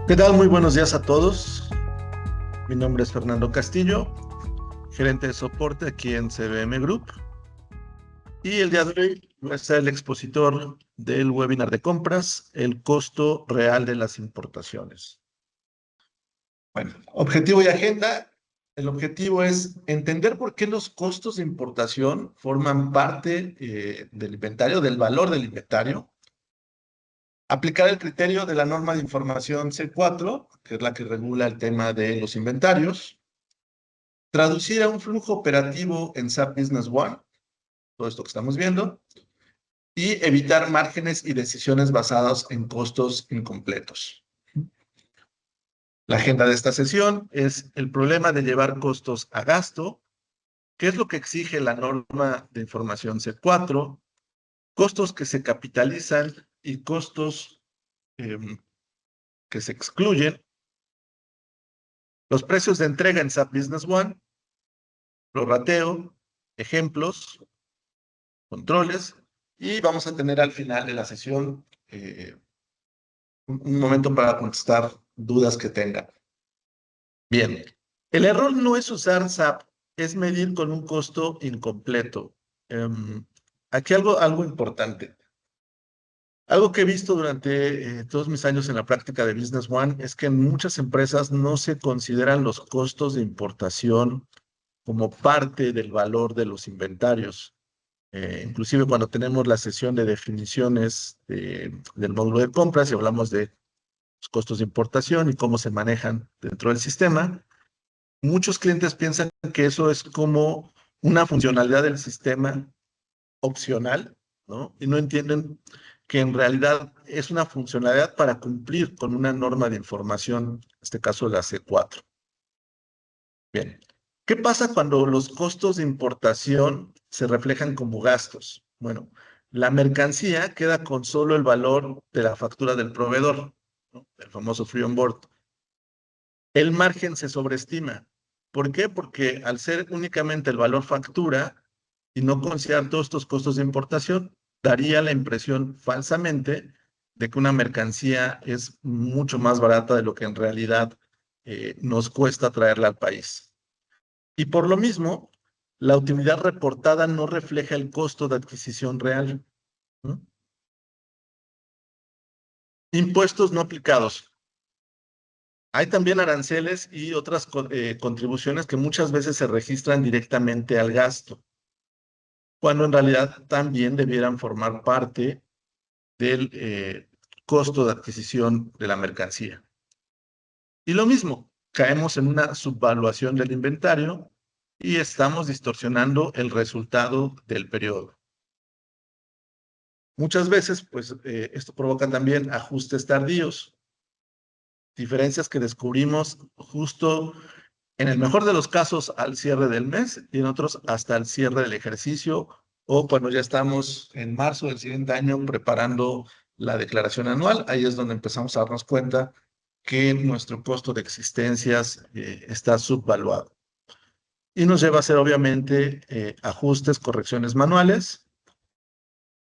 ¿Qué tal? Muy buenos días a todos. Mi nombre es Fernando Castillo, gerente de soporte aquí en CBM Group. Y el día de hoy voy a ser el expositor del webinar de compras, el costo real de las importaciones. Bueno, objetivo y agenda. El objetivo es entender por qué los costos de importación forman parte del inventario, del valor del inventario. Aplicar el criterio de la norma de información C4, que es la que regula el tema de los inventarios. Traducir a un flujo operativo en SAP Business One, todo esto que estamos viendo, y evitar márgenes y decisiones basadas en costos incompletos. La agenda de esta sesión es el problema de llevar costos a gasto, qué es lo que exige la norma de información C4, costos que se capitalizan y costos eh, que se excluyen, los precios de entrega en SAP Business One, prorrateo, ejemplos, controles, y vamos a tener al final de la sesión un momento para contestar dudas que tengan. Bien, el error no es usar SAP, es medir con un costo incompleto. Aquí algo importante. Algo que he visto durante todos mis años en la práctica de Business One es que en muchas empresas no se consideran los costos de importación como parte del valor de los inventarios. Inclusive cuando tenemos la sesión de definiciones del módulo de compras y hablamos de los costos de importación y cómo se manejan dentro del sistema, muchos clientes piensan que eso es como una funcionalidad del sistema opcional, ¿no? Y no entienden que en realidad es una funcionalidad para cumplir con una norma de información, en este caso la C4. Bien, ¿qué pasa cuando los costos de importación se reflejan como gastos? Bueno, la mercancía queda con solo el valor de la factura del proveedor, ¿no? El famoso free on board. El margen se sobreestima. ¿Por qué? Porque al ser únicamente el valor factura y no considerar todos estos costos de importación, daría la impresión falsamente de que una mercancía es mucho más barata de lo que en realidad nos cuesta traerla al país. Y por lo mismo, la utilidad reportada no refleja el costo de adquisición real, ¿no? Impuestos no aplicados. Hay también aranceles y otras contribuciones que muchas veces se registran directamente al gasto, cuando en realidad también debieran formar parte del costo de adquisición de la mercancía. Y lo mismo, caemos en una subvaluación del inventario y estamos distorsionando el resultado del periodo. Muchas veces, pues, esto provoca también ajustes tardíos, diferencias que descubrimos justo en el mejor de los casos al cierre del mes y en otros hasta el cierre del ejercicio o cuando ya estamos en marzo del siguiente año preparando la declaración anual. Ahí es donde empezamos a darnos cuenta que nuestro costo de existencias está subvaluado. Y nos lleva a hacer obviamente ajustes, correcciones manuales.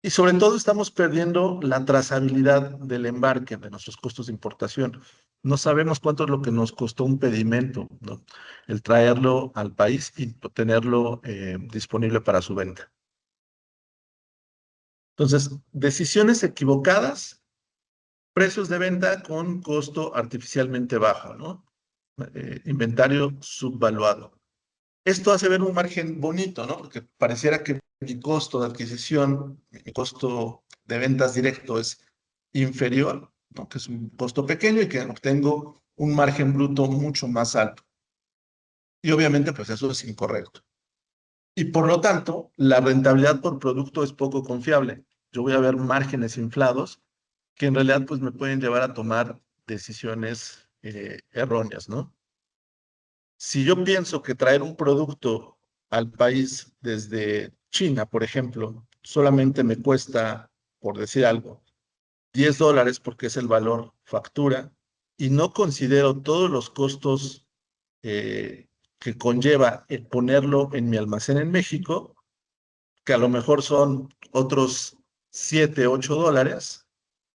Y sobre todo estamos perdiendo la trazabilidad del embarque de nuestros costos de importación. No sabemos cuánto es lo que nos costó un pedimento, ¿no? El traerlo al país y tenerlo disponible para su venta. Entonces, decisiones equivocadas, precios de venta con costo artificialmente bajo, ¿no? Inventario subvaluado. Esto hace ver un margen bonito, ¿no? Porque pareciera que mi costo de adquisición, mi costo de ventas directo es inferior, ¿no? Que es un costo pequeño y que obtengo un margen bruto mucho más alto. Y obviamente, pues eso es incorrecto. Y por lo tanto, la rentabilidad por producto es poco confiable. Yo voy a ver márgenes inflados que en realidad pues me pueden llevar a tomar decisiones erróneas, ¿no? Si yo pienso que traer un producto al país desde China, por ejemplo, solamente me cuesta, por decir algo, $10 porque es el valor factura y no considero todos los costos que conlleva el ponerlo en mi almacén en México, que a lo mejor son otros $7, $8,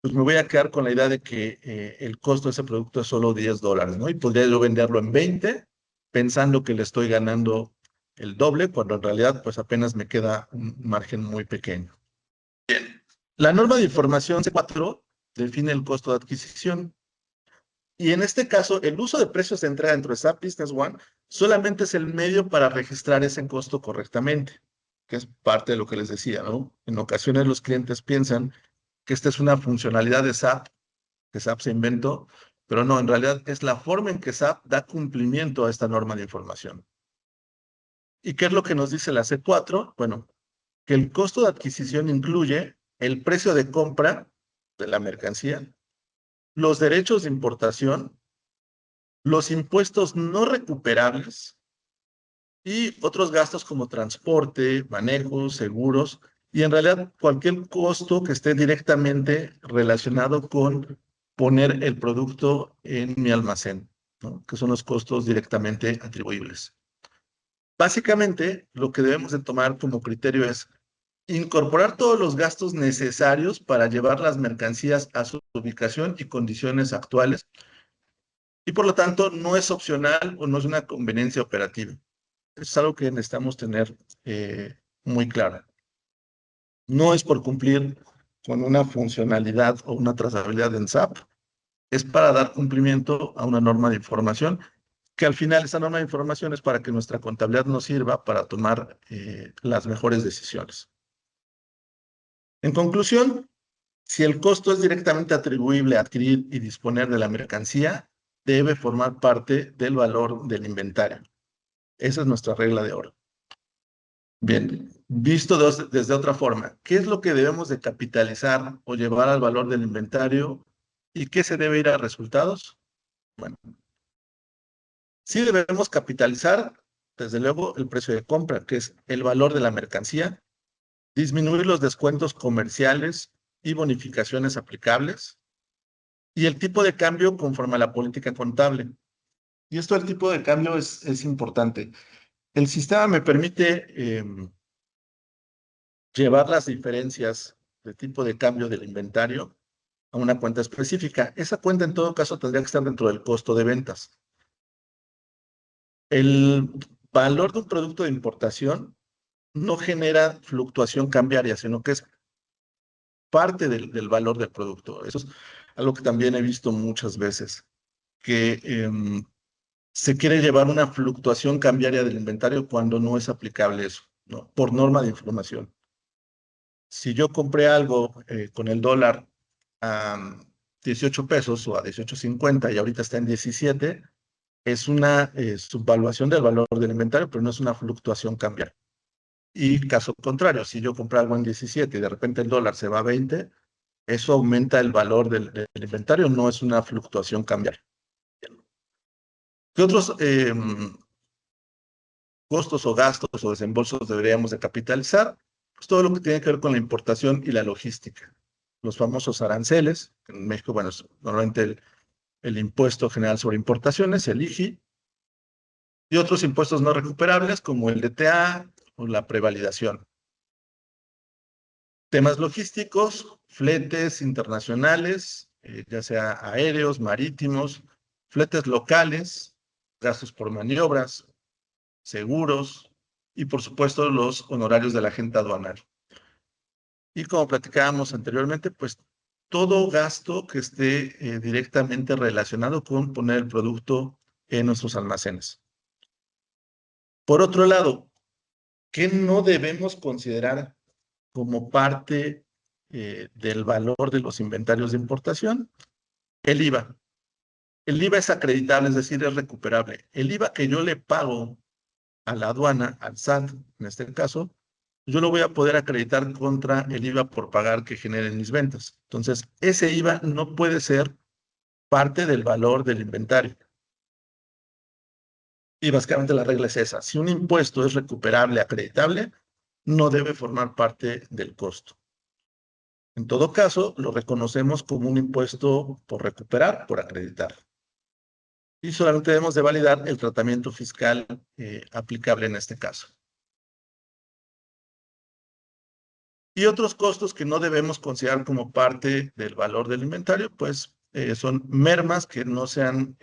pues me voy a quedar con la idea de que el costo de ese producto es solo $10, ¿no? Y podría yo venderlo en 20, pensando que le estoy ganando el doble, cuando en realidad pues apenas me queda un margen muy pequeño. La norma de información C4 define el costo de adquisición. Y en este caso, el uso de precios de entrega dentro de SAP Business One solamente es el medio para registrar ese costo correctamente, que es parte de lo que les decía, ¿no? En ocasiones los clientes piensan que esta es una funcionalidad de SAP, que SAP se inventó, pero no, en realidad es la forma en que SAP da cumplimiento a esta norma de información. ¿Y qué es lo que nos dice la C4? Bueno, que el costo de adquisición incluye el precio de compra de la mercancía, los derechos de importación, los impuestos no recuperables y otros gastos como transporte, manejo, seguros, y en realidad cualquier costo que esté directamente relacionado con poner el producto en mi almacén, ¿no? Que son los costos directamente atribuibles. Básicamente, lo que debemos de tomar como criterio es incorporar todos los gastos necesarios para llevar las mercancías a su ubicación y condiciones actuales, y por lo tanto no es opcional o no es una conveniencia operativa. Es algo que necesitamos tener muy claro. No es por cumplir con una funcionalidad o una trazabilidad en SAP, es para dar cumplimiento a una norma de información, que al final esa norma de información es para que nuestra contabilidad nos sirva para tomar las mejores decisiones. En conclusión, si el costo es directamente atribuible a adquirir y disponer de la mercancía, debe formar parte del valor del inventario. Esa es nuestra regla de oro. Bien, visto desde otra forma, ¿qué es lo que debemos de capitalizar o llevar al valor del inventario y qué se debe ir a resultados? Bueno, sí debemos capitalizar, desde luego, el precio de compra, que es el valor de la mercancía, disminuir los descuentos comerciales y bonificaciones aplicables, y el tipo de cambio conforme a la política contable. Y esto del tipo de cambio es importante. El sistema me permite llevar las diferencias de tipo de cambio del inventario a una cuenta específica. Esa cuenta en todo caso tendría que estar dentro del costo de ventas. El valor de un producto de importación no genera fluctuación cambiaria, sino que es parte del valor del producto. Eso es algo que también he visto muchas veces, que se quiere llevar una fluctuación cambiaria del inventario cuando no es aplicable eso, ¿no? Por norma de información. Si yo compré algo con el dólar a 18 pesos o a 18.50 y ahorita está en 17, es una subvaluación del valor del inventario, pero no es una fluctuación cambiaria. Y caso contrario, si yo compré algo en 17 y de repente el dólar se va a 20, eso aumenta el valor del inventario, no es una fluctuación cambiaria. ¿Qué otros costos o gastos o desembolsos deberíamos de capitalizar? Pues todo lo que tiene que ver con la importación y la logística. Los famosos aranceles, en México, bueno, es normalmente el Impuesto General sobre Importaciones, el IGI, y otros impuestos no recuperables como el DTA o la prevalidación. Temas logísticos, fletes internacionales, ya sea aéreos, marítimos, fletes locales, gastos por maniobras, seguros y por supuesto los honorarios de la agente aduanal. Y como platicábamos anteriormente, pues todo gasto que esté directamente relacionado con poner el producto en nuestros almacenes. Por otro lado, ¿qué no debemos considerar como parte del valor de los inventarios de importación? El IVA. El IVA es acreditable, es decir, es recuperable. El IVA que yo le pago a la aduana, al SAT, en este caso, yo lo voy a poder acreditar contra el IVA por pagar que generen mis ventas. Entonces, ese IVA no puede ser parte del valor del inventario. Y básicamente la regla es esa. Si un impuesto es recuperable, acreditable, no debe formar parte del costo. En todo caso, lo reconocemos como un impuesto por recuperar, por acreditar. Y solamente debemos de validar el tratamiento fiscal aplicable en este caso. Y otros costos que no debemos considerar como parte del valor del inventario, pues son mermas que no sean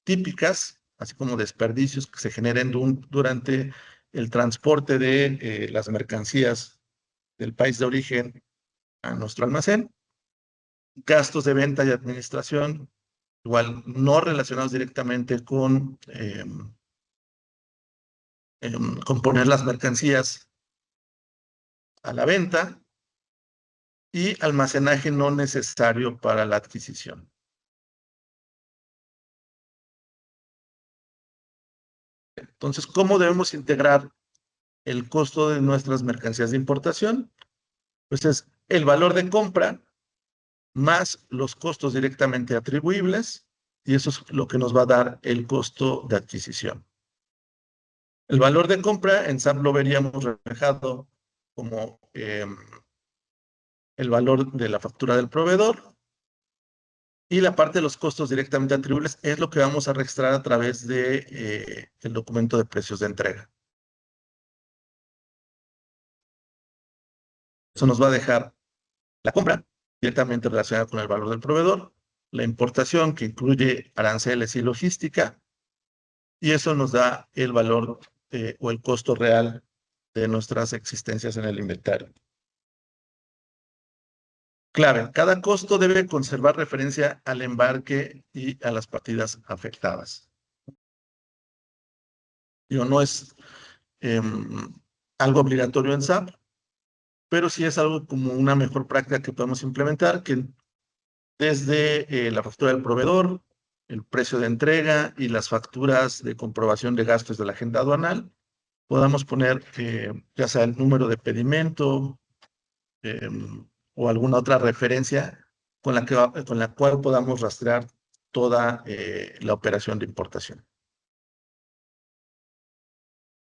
típicas, así como desperdicios que se generen durante el transporte de las mercancías del país de origen a nuestro almacén, gastos de venta y administración, igual no relacionados directamente con poner las mercancías a la venta, y almacenaje no necesario para la adquisición. Entonces, ¿cómo debemos integrar el costo de nuestras mercancías de importación? Pues es el valor de compra más los costos directamente atribuibles, y eso es lo que nos va a dar el costo de adquisición. El valor de compra en SAP lo veríamos reflejado como el valor de la factura del proveedor, y la parte de los costos directamente atribuibles es lo que vamos a registrar a través de el documento de precios de entrega. Eso nos va a dejar la compra directamente relacionada con el valor del proveedor, la importación que incluye aranceles y logística, y eso nos da el valor o el costo real de nuestras existencias en el inventario. Clave, cada costo debe conservar referencia al embarque y a las partidas afectadas. No es algo obligatorio en SAP, pero sí es algo como una mejor práctica que podemos implementar, que desde la factura del proveedor, el precio de entrega y las facturas de comprobación de gastos de la agenda aduanal, podamos poner ya sea el número de pedimento o alguna otra referencia con la cual podamos rastrear toda la operación de importación.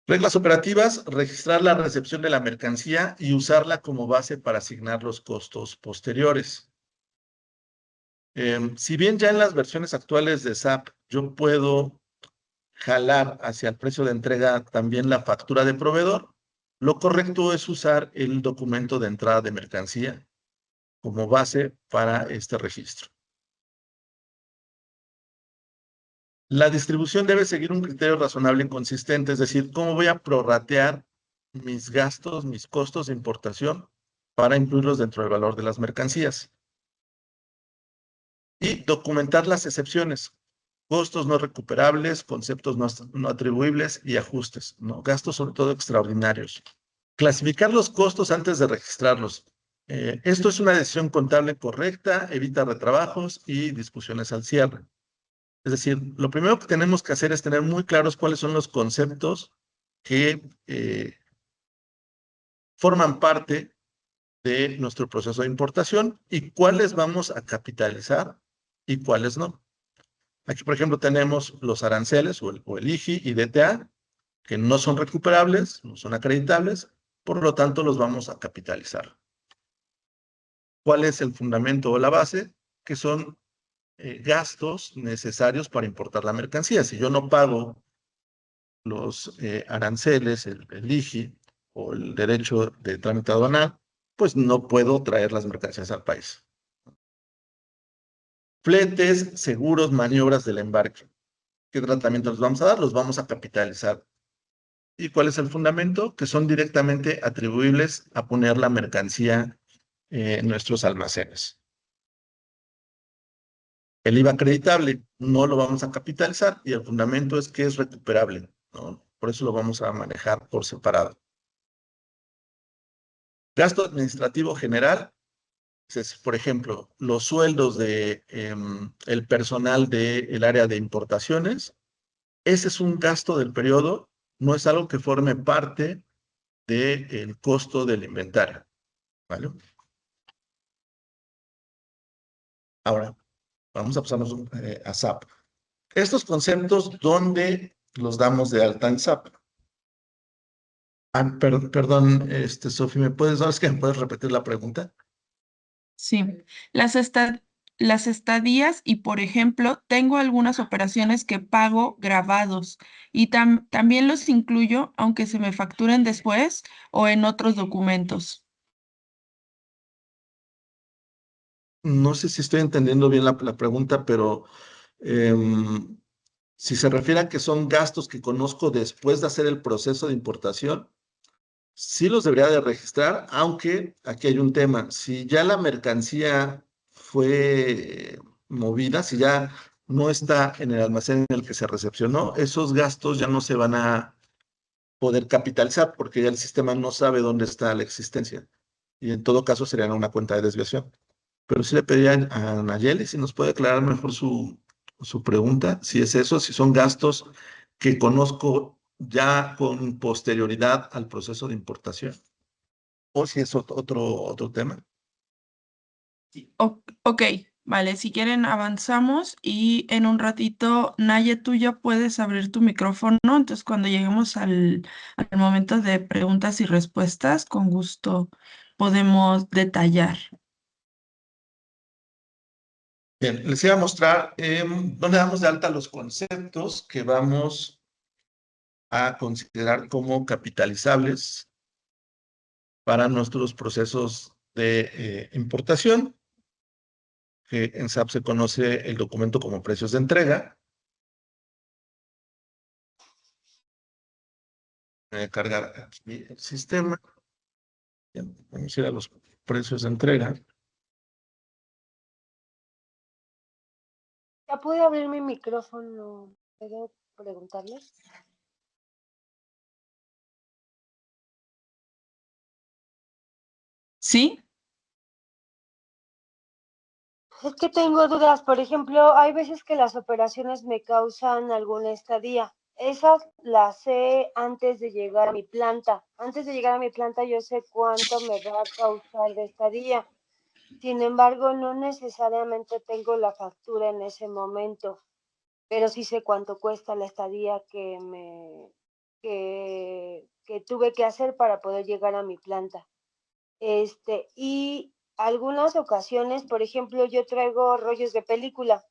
Reglas operativas: registrar la recepción de la mercancía y usarla como base para asignar los costos posteriores. Si bien ya en las versiones actuales de SAP yo puedo jalar hacia el precio de entrega también la factura de proveedor, lo correcto es usar el documento de entrada de mercancía como base para este registro. La distribución debe seguir un criterio razonable y consistente, es decir, cómo voy a prorratear mis gastos, mis costos de importación para incluirlos dentro del valor de las mercancías. Y documentar las excepciones: costos no recuperables, conceptos no atribuibles y ajustes, ¿no? Gastos sobre todo extraordinarios. Clasificar los costos antes de registrarlos. Esto es una decisión contable correcta, evita retrabajos y discusiones al cierre. Es decir, lo primero que tenemos que hacer es tener muy claros cuáles son los conceptos que forman parte de nuestro proceso de importación y cuáles vamos a capitalizar y cuáles no. Aquí, por ejemplo, tenemos los aranceles o el IGI y DTA, que no son recuperables, no son acreditables, por lo tanto los vamos a capitalizar. ¿Cuál es el fundamento o la base? Que son gastos necesarios para importar la mercancía. Si yo no pago los aranceles, el IGI o el derecho de trámite aduanal, pues no puedo traer las mercancías al país. Fletes, seguros, maniobras del embarque. ¿Qué tratamiento les vamos a dar? Los vamos a capitalizar. ¿Y cuál es el fundamento? Que son directamente atribuibles a poner la mercancía en nuestros almacenes. El IVA acreditable no lo vamos a capitalizar y el fundamento es que es recuperable, ¿no? Por eso lo vamos a manejar por separado. Gasto administrativo general es, por ejemplo, los sueldos de el personal del área de importaciones. Ese es un gasto del periodo, no es algo que forme parte del costo del inventario, ¿vale? Ahora, vamos a pasarnos a SAP. Estos conceptos, ¿dónde los damos de alta en SAP? Perdón, Sofi, ¿sabes que me puedes repetir la pregunta? Sí, las estadías y, por ejemplo, tengo algunas operaciones que pago grabados y también los incluyo aunque se me facturen después o en otros documentos. No sé si estoy entendiendo bien la pregunta, pero si se refiere a que son gastos que conozco después de hacer el proceso de importación, sí los debería de registrar, aunque aquí hay un tema. Si ya la mercancía fue movida, si ya no está en el almacén en el que se recepcionó, esos gastos ya no se van a poder capitalizar porque ya el sistema no sabe dónde está la existencia. Y en todo caso serían una cuenta de desviación. Pero sí le pediría a Nayeli si nos puede aclarar mejor su pregunta, si es eso, si son gastos que conozco ya con posterioridad al proceso de importación, o si es otro tema. Ok, vale, si quieren avanzamos y en un ratito, Naye, tú ya puedes abrir tu micrófono, entonces cuando lleguemos al momento de preguntas y respuestas, con gusto podemos detallar. Bien, les iba a mostrar dónde damos de alta los conceptos que vamos a considerar como capitalizables para nuestros procesos de importación, que en SAP se conoce el documento como precios de entrega. Voy a cargar aquí el sistema. Bien, vamos a ir a los precios de entrega. ¿Ya pude abrir mi micrófono? ¿Puedo preguntarles? ¿Sí? Es que tengo dudas. Por ejemplo, hay veces que las operaciones me causan alguna estadía. Esas las sé antes de llegar a mi planta. Antes de llegar a mi planta yo sé cuánto me va a causar de estadía. Sin embargo, no necesariamente tengo la factura en ese momento, pero sí sé cuánto cuesta la estadía que tuve que hacer para poder llegar a mi planta. Y algunas ocasiones, por ejemplo, yo traigo rollos de película.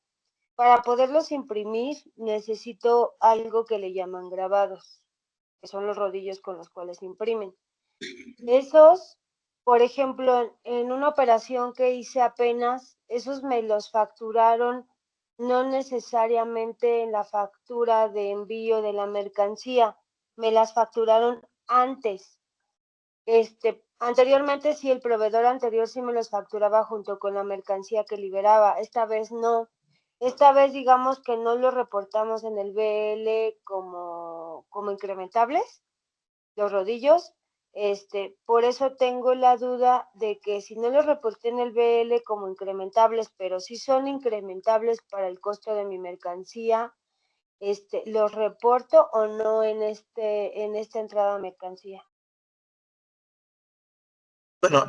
Para poderlos imprimir necesito algo que le llaman grabados, que son los rodillos con los cuales imprimen. Esos, por ejemplo, en una operación que hice apenas, esos me los facturaron no necesariamente en la factura de envío de la mercancía, me las facturaron antes. Anteriormente sí, el proveedor anterior sí me los facturaba junto con la mercancía que liberaba. Esta vez no. Esta vez digamos que no lo reportamos en el BL como incrementables, los rodillos. Por eso tengo la duda de que si no los reporté en el BL como incrementables, pero sí son incrementables para el costo de mi mercancía, ¿los reporto o no en esta entrada de mercancía? Bueno,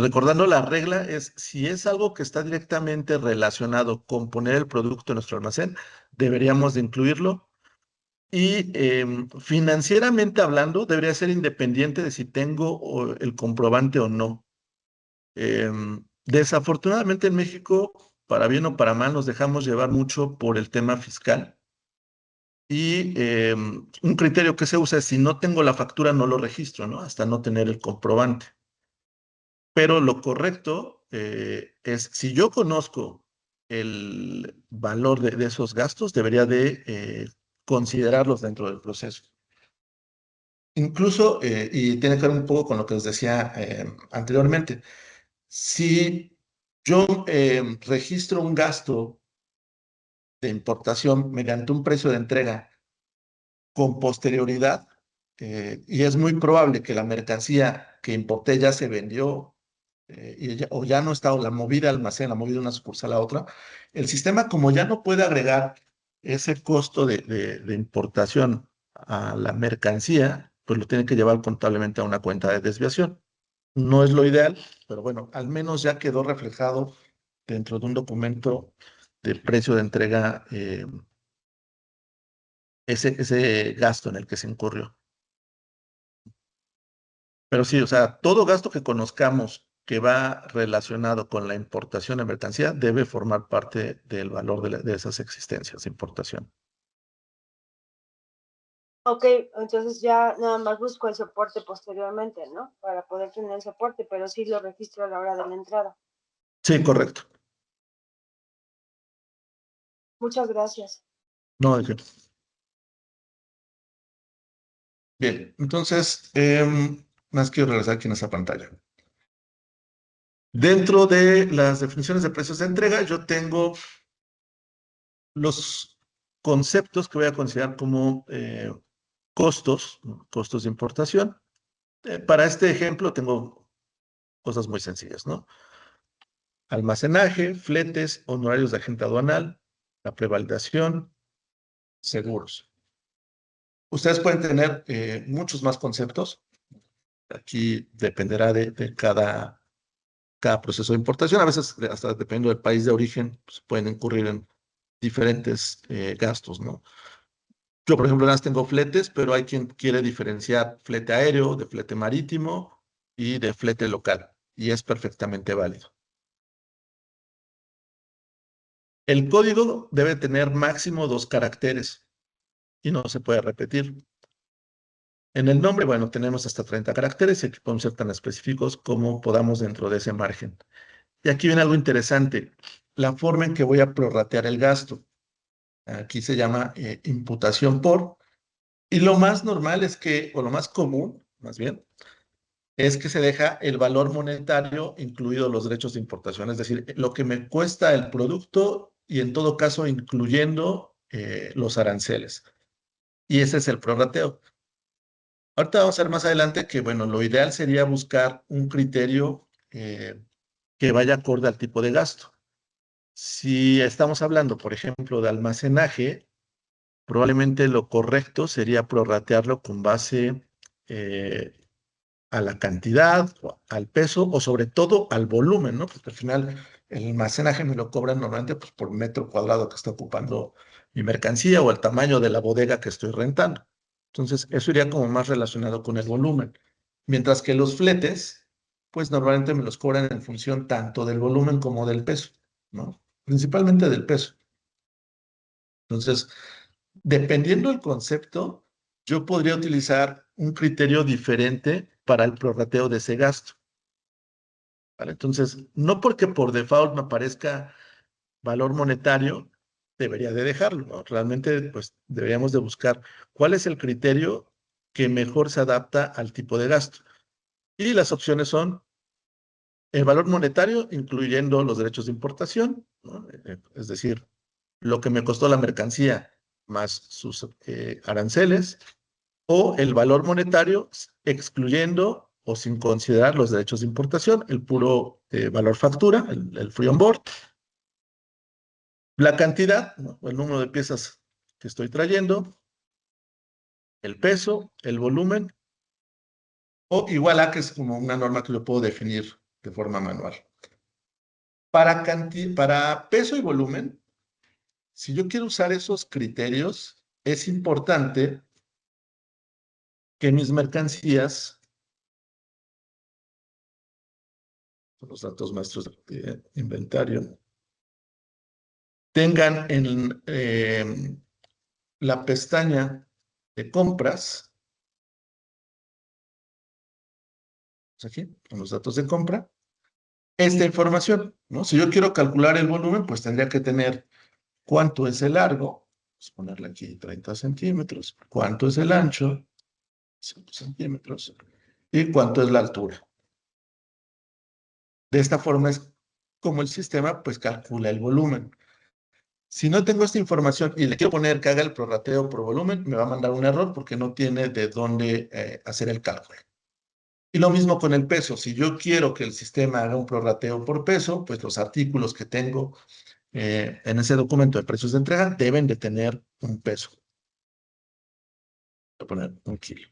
recordando la regla es, si es algo que está directamente relacionado con poner el producto en nuestro almacén, deberíamos de incluirlo. Y financieramente hablando, debería ser independiente de si tengo el comprobante o no. Desafortunadamente en México, para bien o para mal, nos dejamos llevar mucho por el tema fiscal. Y un criterio que se usa es si no tengo la factura, no lo registro, ¿no? Hasta no tener el comprobante. Pero lo correcto es, si yo conozco el valor de esos gastos, debería de considerarlos dentro del proceso. Incluso, y tiene que ver un poco con lo que os decía anteriormente, si yo registro un gasto de importación mediante un precio de entrega con posterioridad, y es muy probable que la mercancía que importé ya se vendió o ya no está, o la movida al almacén, la movida de una sucursal a otra, el sistema como ya no puede agregar ese costo de importación a la mercancía, pues lo tiene que llevar contablemente a una cuenta de desviación. No es lo ideal, pero bueno, al menos ya quedó reflejado dentro de un documento de precio de entrega ese gasto en el que se incurrió. Pero sí, o sea, todo gasto que conozcamos que va relacionado con la importación de mercancía debe formar parte del valor de esas existencias de importación. Ok, entonces ya nada más busco el soporte posteriormente, ¿no? Para poder tener el soporte, pero sí lo registro a la hora de la entrada. Sí, correcto. Muchas gracias. No, de qué. Bien, entonces, más quiero regresar aquí en esa pantalla. Dentro de las definiciones de precios de entrega, yo tengo los conceptos que voy a considerar como costos, ¿no? Costos de importación. Para este ejemplo tengo cosas muy sencillas, ¿no? Almacenaje, fletes, honorarios de agente aduanal, la prevalidación, seguros. Ustedes pueden tener muchos más conceptos. Aquí dependerá de cada proceso de importación. A veces, hasta dependiendo del país de origen, pues, pueden incurrir en diferentes gastos, ¿no? Yo, por ejemplo, nada más tengo fletes, pero hay quien quiere diferenciar flete aéreo, de flete marítimo y de flete local, y es perfectamente válido. El código debe tener máximo 2 caracteres y no se puede repetir. En el nombre, bueno, tenemos hasta 30 caracteres y aquí podemos ser tan específicos como podamos dentro de ese margen. Y aquí viene algo interesante, la forma en que voy a prorratear el gasto. Aquí se llama imputación por, y lo más normal es que, o lo más común, más bien, es que se deja el valor monetario incluido los derechos de importación, es decir, lo que me cuesta el producto y en todo caso incluyendo los aranceles. Y ese es el prorrateo. Ahorita vamos a ver más adelante que, bueno, lo ideal sería buscar un criterio que vaya acorde al tipo de gasto. Si estamos hablando, por ejemplo, de almacenaje, probablemente lo correcto sería prorratearlo con base a la cantidad, al peso o sobre todo al volumen, ¿no? Porque al final el almacenaje me lo cobran normalmente pues, por metro cuadrado que está ocupando mi mercancía o el tamaño de la bodega que estoy rentando. Entonces, eso iría como más relacionado con el volumen. Mientras que los fletes, pues normalmente me los cobran en función tanto del volumen como del peso, ¿no? Principalmente del peso. Entonces, dependiendo del concepto, yo podría utilizar un criterio diferente para el prorrateo de ese gasto, ¿vale? Entonces, no porque por default me aparezca valor monetario, debería de dejarlo, ¿no? Realmente, pues, deberíamos de buscar cuál es el criterio que mejor se adapta al tipo de gasto. Y las opciones son el valor monetario, incluyendo los derechos de importación, ¿no? Es decir, lo que me costó la mercancía más sus aranceles, o el valor monetario excluyendo o sin considerar los derechos de importación, el puro valor factura, el free on board, la cantidad, ¿no? El número de piezas que estoy trayendo, el peso, el volumen, o igual a que es como una norma que yo puedo definir de forma manual. Para peso y volumen, si yo quiero usar esos criterios, es importante que mis mercancías, los datos maestros de inventario, tengan en la pestaña de compras, aquí, en los datos de compra, esta información, ¿no? Si yo quiero calcular el volumen, pues tendría que tener cuánto es el largo, vamos a ponerle aquí 30 centímetros, cuánto es el ancho, 5 centímetros, y cuánto es la altura. De esta forma es como el sistema pues calcula el volumen. Si no tengo esta información y le quiero poner que haga el prorrateo por volumen, me va a mandar un error porque no tiene de dónde hacer el cálculo. Y lo mismo con el peso. Si yo quiero que el sistema haga un prorrateo por peso, pues los artículos que tengo en ese documento de precios de entrega deben de tener un peso. Voy a poner 1 kilo.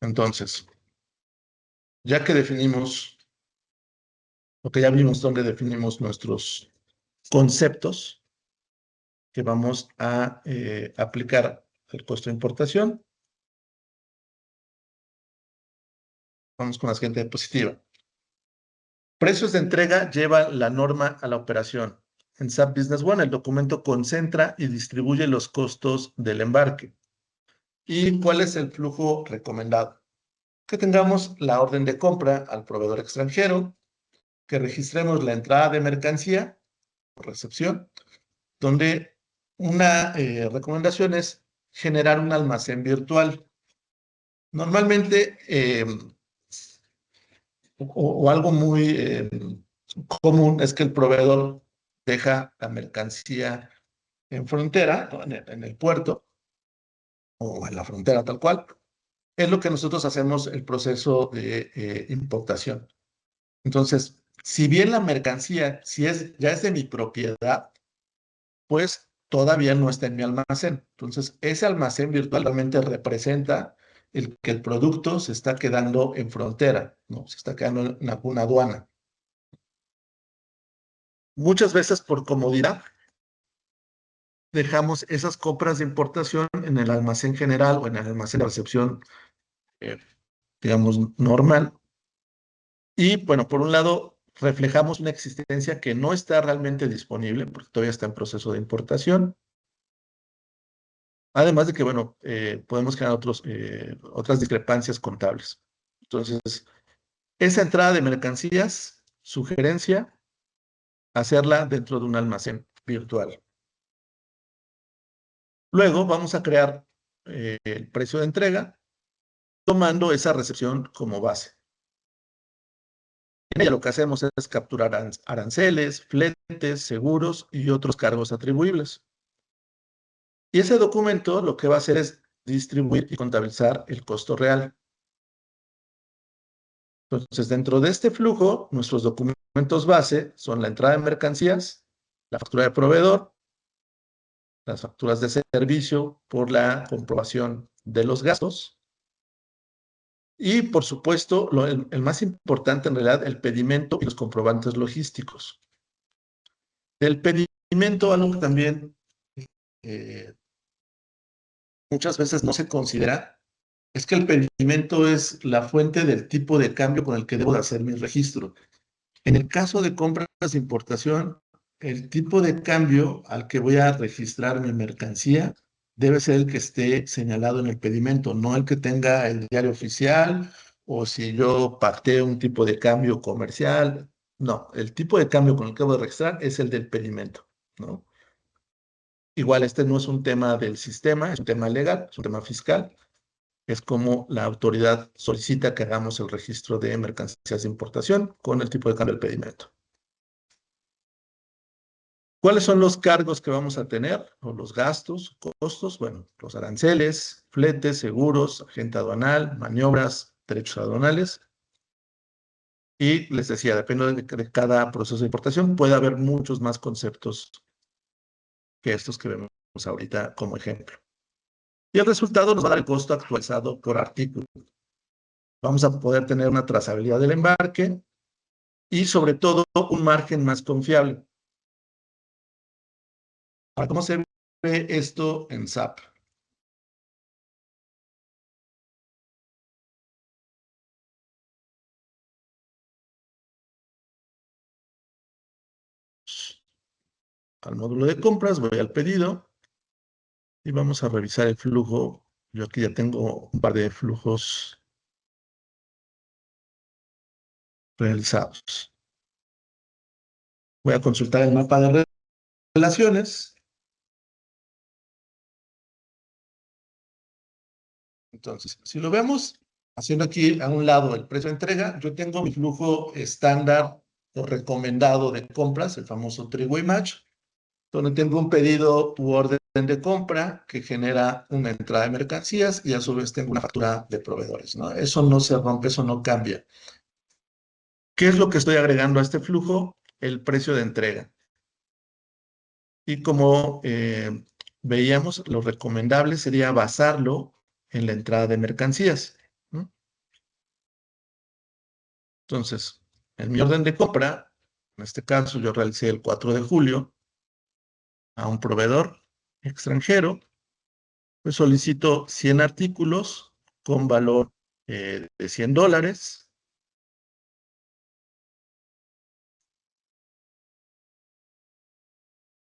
Entonces, ya que definimos, o que ya vimos dónde definimos nuestros conceptos que vamos a aplicar el costo de importación, vamos con la siguiente diapositiva. Precios de entrega lleva la norma a la operación. En SAP Business One, el documento concentra y distribuye los costos del embarque. ¿Y cuál es el flujo recomendado? Que tengamos la orden de compra al proveedor extranjero, que registremos la entrada de mercancía o recepción, donde una recomendación es generar un almacén virtual. Normalmente, o algo muy común es que el proveedor deja la mercancía en frontera, ¿no? En el puerto, o en la frontera tal cual. Es lo que nosotros hacemos el proceso de importación. Entonces, si bien la mercancía ya es de mi propiedad, pues todavía no está en mi almacén. Entonces, ese almacén virtual realmente representa que el producto se está quedando en frontera, ¿no? Se está quedando en una aduana. Muchas veces por comodidad dejamos esas compras de importación en el almacén general o en el almacén de recepción, eh, digamos, normal. Y bueno, por un lado, reflejamos una existencia que no está realmente disponible porque todavía está en proceso de importación. Además de que, bueno, podemos generar otras discrepancias contables. Entonces, esa entrada de mercancías, sugerencia, hacerla dentro de un almacén virtual. Luego vamos a crear el precio de entrega tomando esa recepción como base. En ella lo que hacemos es capturar aranceles, fletes, seguros y otros cargos atribuibles. Y ese documento lo que va a hacer es distribuir y contabilizar el costo real. Entonces, dentro de este flujo, nuestros documentos base son la entrada de mercancías, la factura de proveedor, las facturas de servicio por la comprobación de los gastos y, por supuesto, el más importante en realidad, el pedimento y los comprobantes logísticos. Del pedimento, algo que también muchas veces no se considera, es que el pedimento es la fuente del tipo de cambio con el que debo de hacer mi registro. En el caso de compras de importación, el tipo de cambio al que voy a registrar mi mercancía debe ser el que esté señalado en el pedimento, no el que tenga el diario oficial o si yo pacteo un tipo de cambio comercial. No, el tipo de cambio con el que voy a registrar es el del pedimento, ¿no? Igual este no es un tema del sistema, es un tema legal, es un tema fiscal. Es como la autoridad solicita que hagamos el registro de mercancías de importación con el tipo de cambio del pedimento. ¿Cuáles son los cargos que vamos a tener? O los gastos, costos, bueno, los aranceles, fletes, seguros, agente aduanal, maniobras, derechos aduanales. Y les decía, depende de cada proceso de importación, puede haber muchos más conceptos que estos que vemos ahorita como ejemplo. Y el resultado nos va a dar el costo actualizado por artículo. Vamos a poder tener una trazabilidad del embarque y sobre todo un margen más confiable. Ahora, ¿cómo se ve esto en SAP? Al módulo de compras, voy al pedido y vamos a revisar el flujo. Yo aquí ya tengo un par de flujos realizados. Voy a consultar el mapa de relaciones. Entonces, si lo vemos, haciendo aquí a un lado el precio de entrega, yo tengo mi flujo estándar o recomendado de compras, el famoso three-way match, donde tengo un pedido u orden de compra que genera una entrada de mercancías y a su vez tengo una factura de proveedores, ¿no? Eso no se rompe, eso no cambia. ¿Qué es lo que estoy agregando a este flujo? El precio de entrega. Y como veíamos, lo recomendable sería basarlo en la entrada de mercancías, ¿no? Entonces, en mi orden de compra, en este caso yo realicé el 4 de julio a un proveedor extranjero, pues solicito 100 artículos con valor de $100.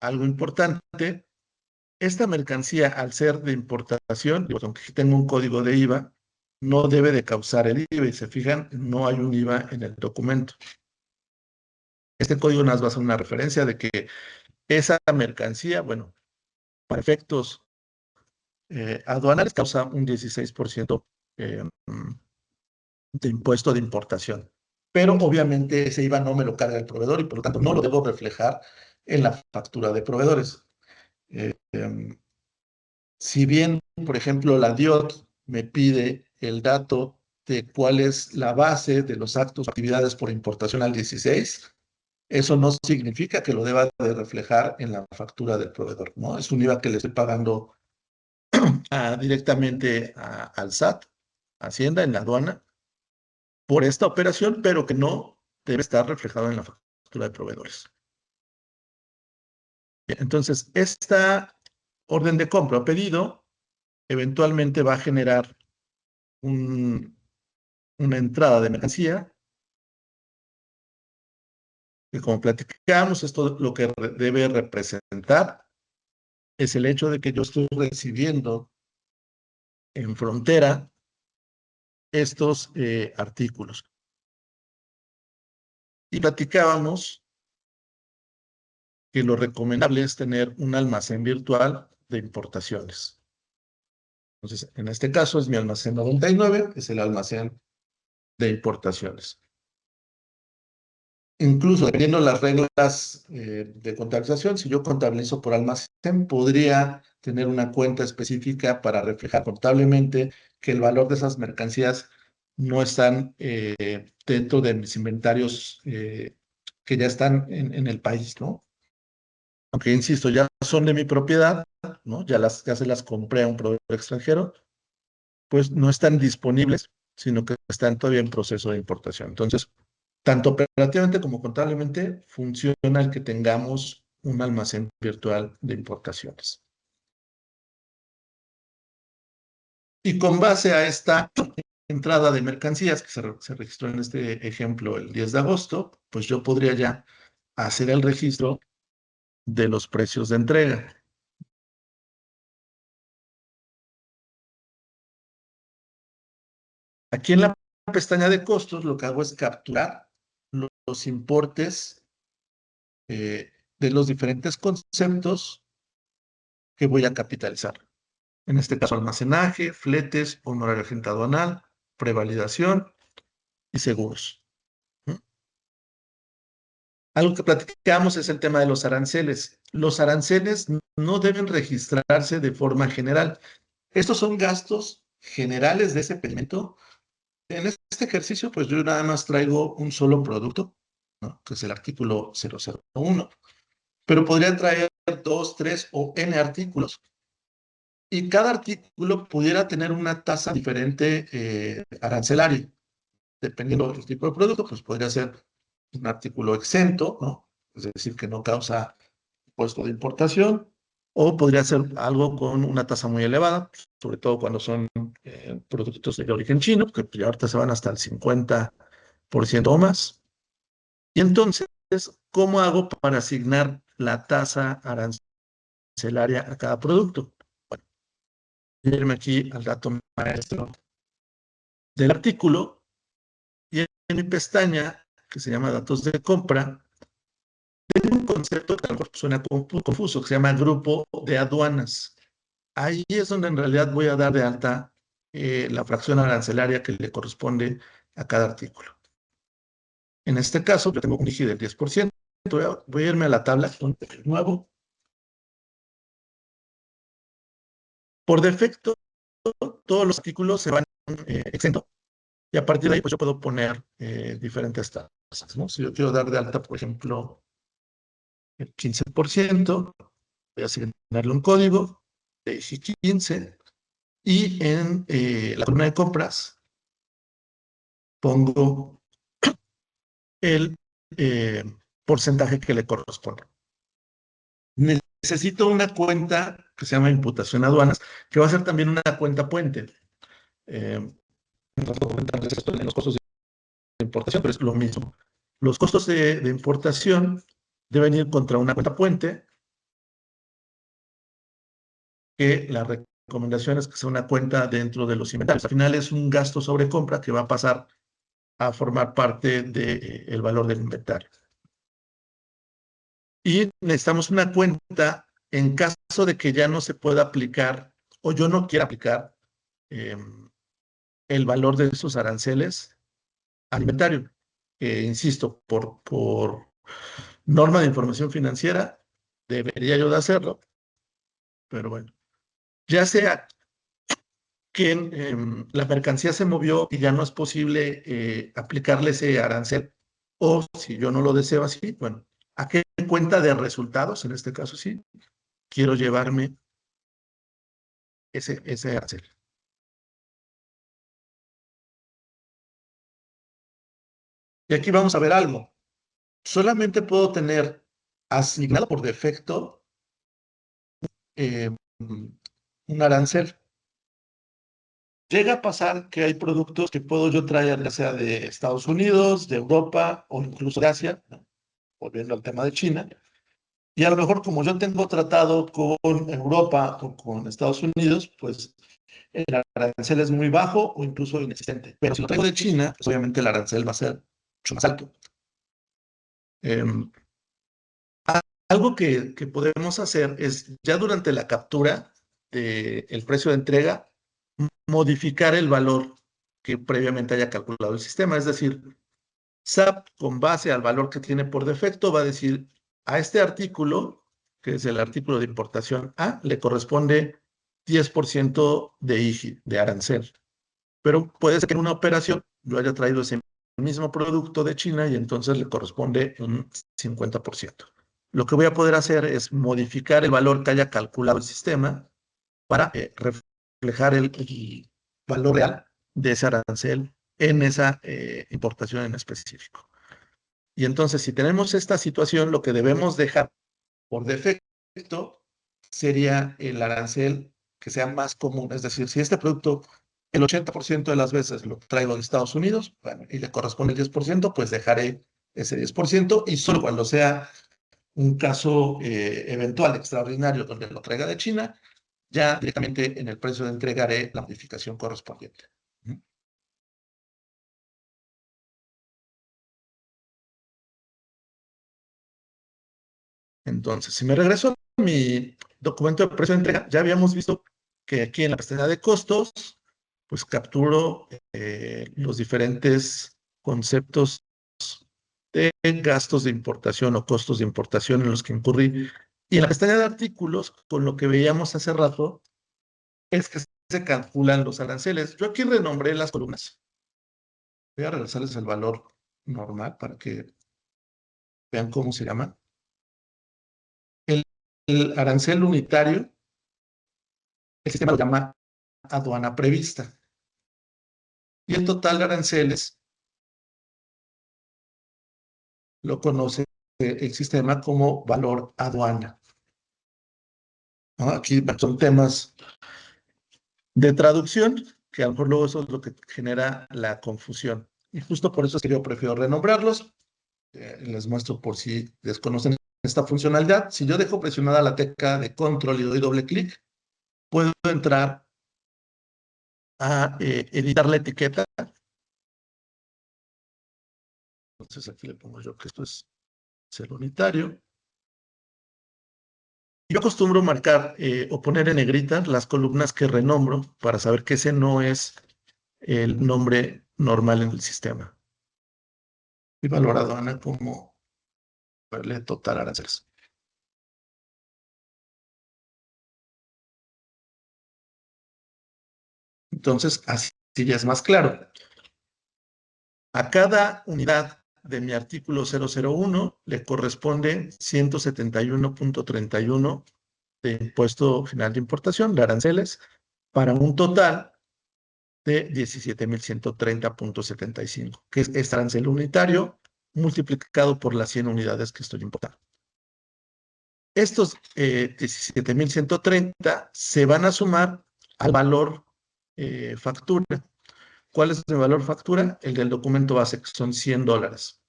Algo importante, esta mercancía, al ser de importación, aunque tenga un código de IVA, no debe de causar el IVA. Y se fijan, no hay un IVA en el documento. Este código nos va a ser una referencia de que esa mercancía, bueno, para efectos aduanales causa un 16% de impuesto de importación. Pero obviamente ese IVA no me lo carga el proveedor y por lo tanto no lo debo reflejar en la factura de proveedores. Si bien, por ejemplo, la DIOT me pide el dato de cuál es la base de los actos o actividades por importación al 16, eso no significa que lo deba de reflejar en la factura del proveedor, ¿no? Es un IVA que le estoy pagando directamente al SAT, Hacienda, en la aduana, por esta operación, pero que no debe estar reflejado en la factura de proveedores. Bien, entonces, esta orden de compra o pedido eventualmente va a generar una entrada de mercancía, que como platicamos, esto lo que debe representar es el hecho de que yo estoy recibiendo en frontera estos artículos. Y platicábamos que lo recomendable es tener un almacén virtual de importaciones. Entonces, en este caso es mi almacén 99, que es el almacén de importaciones. Incluso dependiendo de las reglas de contabilización, si yo contabilizo por almacén, podría tener una cuenta específica para reflejar contablemente que el valor de esas mercancías no están dentro de mis inventarios que ya están en el país, ¿no? Aunque, insisto, ya son de mi propiedad, ¿no? Ya se las compré a un proveedor extranjero, pues no están disponibles, sino que están todavía en proceso de importación. Entonces, tanto operativamente como contablemente, funciona el que tengamos un almacén virtual de importaciones. Y con base a esta entrada de mercancías que se registró en este ejemplo el 10 de agosto, pues yo podría ya hacer el registro de los precios de entrega. Aquí en la pestaña de costos lo que hago es capturar los importes de los diferentes conceptos que voy a capitalizar. En este caso, almacenaje, fletes, honorario agente aduanal, prevalidación y seguros. Algo que platicamos es el tema de los aranceles. Los aranceles no deben registrarse de forma general. Estos son gastos generales de ese pedimento. En este ejercicio, pues yo nada más traigo un solo producto, ¿no? Que es el artículo 001. Pero podría traer 2, 3 o N artículos. Y cada artículo pudiera tener una tasa diferente arancelaria. Dependiendo del tipo de producto, pues podría ser un artículo exento, ¿no? Es decir, que no causa impuesto de importación, o podría ser algo con una tasa muy elevada, sobre todo cuando son productos de origen chino, que pues, ahorita se van hasta el 50% o más. Y entonces, ¿cómo hago para asignar la tasa arancelaria a cada producto? Bueno, voy a irme aquí al dato maestro del artículo y en mi pestaña, que se llama datos de compra, tengo un concepto que a lo mejor suena confuso, que se llama grupo de aduanas. Ahí es donde en realidad voy a dar de alta la fracción arancelaria que le corresponde a cada artículo. En este caso, yo tengo un IGI del 10%. Voy a irme a la tabla de nuevo. Por defecto, todos los artículos se van exentos. Y a partir de ahí, pues yo puedo poner diferentes tasas, ¿no? Si yo quiero dar de alta, por ejemplo, el 15%, voy a asignarle un código de IGI 15 y en la columna de compras pongo el porcentaje que le corresponde. Necesito una cuenta que se llama imputación a aduanas, que va a ser también una cuenta puente. En los costos de importación, pero es lo mismo. Los costos de importación deben ir contra una cuenta puente, que la recomendación es que sea una cuenta dentro de los inventarios. Al final es un gasto sobre compra que va a pasar a formar parte del valor del inventario. Y necesitamos una cuenta en caso de que ya no se pueda aplicar o yo no quiera aplicar el valor de esos aranceles al inventario. Insisto, por norma de información financiera, debería yo de hacerlo, pero bueno, ya sea que la mercancía se movió y ya no es posible aplicarle ese arancel, o si yo no lo deseo así, bueno, ¿a qué cuenta de resultados, en este caso sí, quiero llevarme ese arancel? Y aquí vamos a ver algo. Solamente puedo tener asignado por defecto un arancel. Llega a pasar que hay productos que puedo yo traer, ya sea de Estados Unidos, de Europa o incluso de Asia, ¿no? Volviendo al tema de China. Y a lo mejor como yo tengo tratado con Europa o con Estados Unidos, pues el arancel es muy bajo o incluso inexistente. Pero si lo traigo de China, pues obviamente el arancel va a ser mucho más alto. Algo que podemos hacer es, ya durante la captura del precio de entrega, modificar el valor que previamente haya calculado el sistema. Es decir, SAP, con base al valor que tiene por defecto, va a decir, a este artículo, que es el artículo de importación A, le corresponde 10% de IGI, de arancel. Pero puede ser que en una operación yo haya traído ese mismo producto de China y entonces le corresponde un 50%. Lo que voy a poder hacer es modificar el valor que haya calculado el sistema para reflejar el valor real de ese arancel en esa importación en específico. Y entonces, si tenemos esta situación, lo que debemos dejar por defecto sería el arancel que sea más común. Es decir, si este producto el 80% de las veces lo traigo de Estados Unidos, bueno, y le corresponde el 10%, pues dejaré ese 10% y solo cuando sea un caso eventual, extraordinario, donde lo traiga de China, ya directamente en el precio de entrega haré la modificación correspondiente. Entonces, si me regreso a mi documento de precio de entrega, ya habíamos visto que aquí en la pestaña de costos, pues capturo los diferentes conceptos de gastos de importación o costos de importación en los que incurrí. Y en la pestaña de artículos, con lo que veíamos hace rato, es que se calculan los aranceles. Yo aquí renombré las columnas. Voy a regresarles el valor normal para que vean cómo se llama. El arancel unitario, el sistema lo llama aduana prevista. Y el total de aranceles lo conoce el sistema como valor aduana. ¿No? Aquí son temas de traducción, que a lo mejor luego eso es lo que genera la confusión. Y justo por eso es que yo prefiero renombrarlos. Les muestro por si desconocen esta funcionalidad. Si yo dejo presionada la tecla de control y doy doble clic, puedo entrar a editar la etiqueta. Entonces aquí le pongo yo que esto es el unitario. Yo acostumbro marcar o poner en negrita las columnas que renombro para saber que ese no es el nombre normal en el sistema. Y valor aduana como verle total aranceles. Entonces, así ya es más claro. A cada unidad de mi artículo 001 le corresponde 171.31 de impuesto final de importación, de aranceles, para un total de 17.130.75, que es arancel unitario multiplicado por las 100 unidades que estoy importando. Estos 17.130 se van a sumar al valor factura. ¿Cuál es el valor factura? El del documento base, que son $100.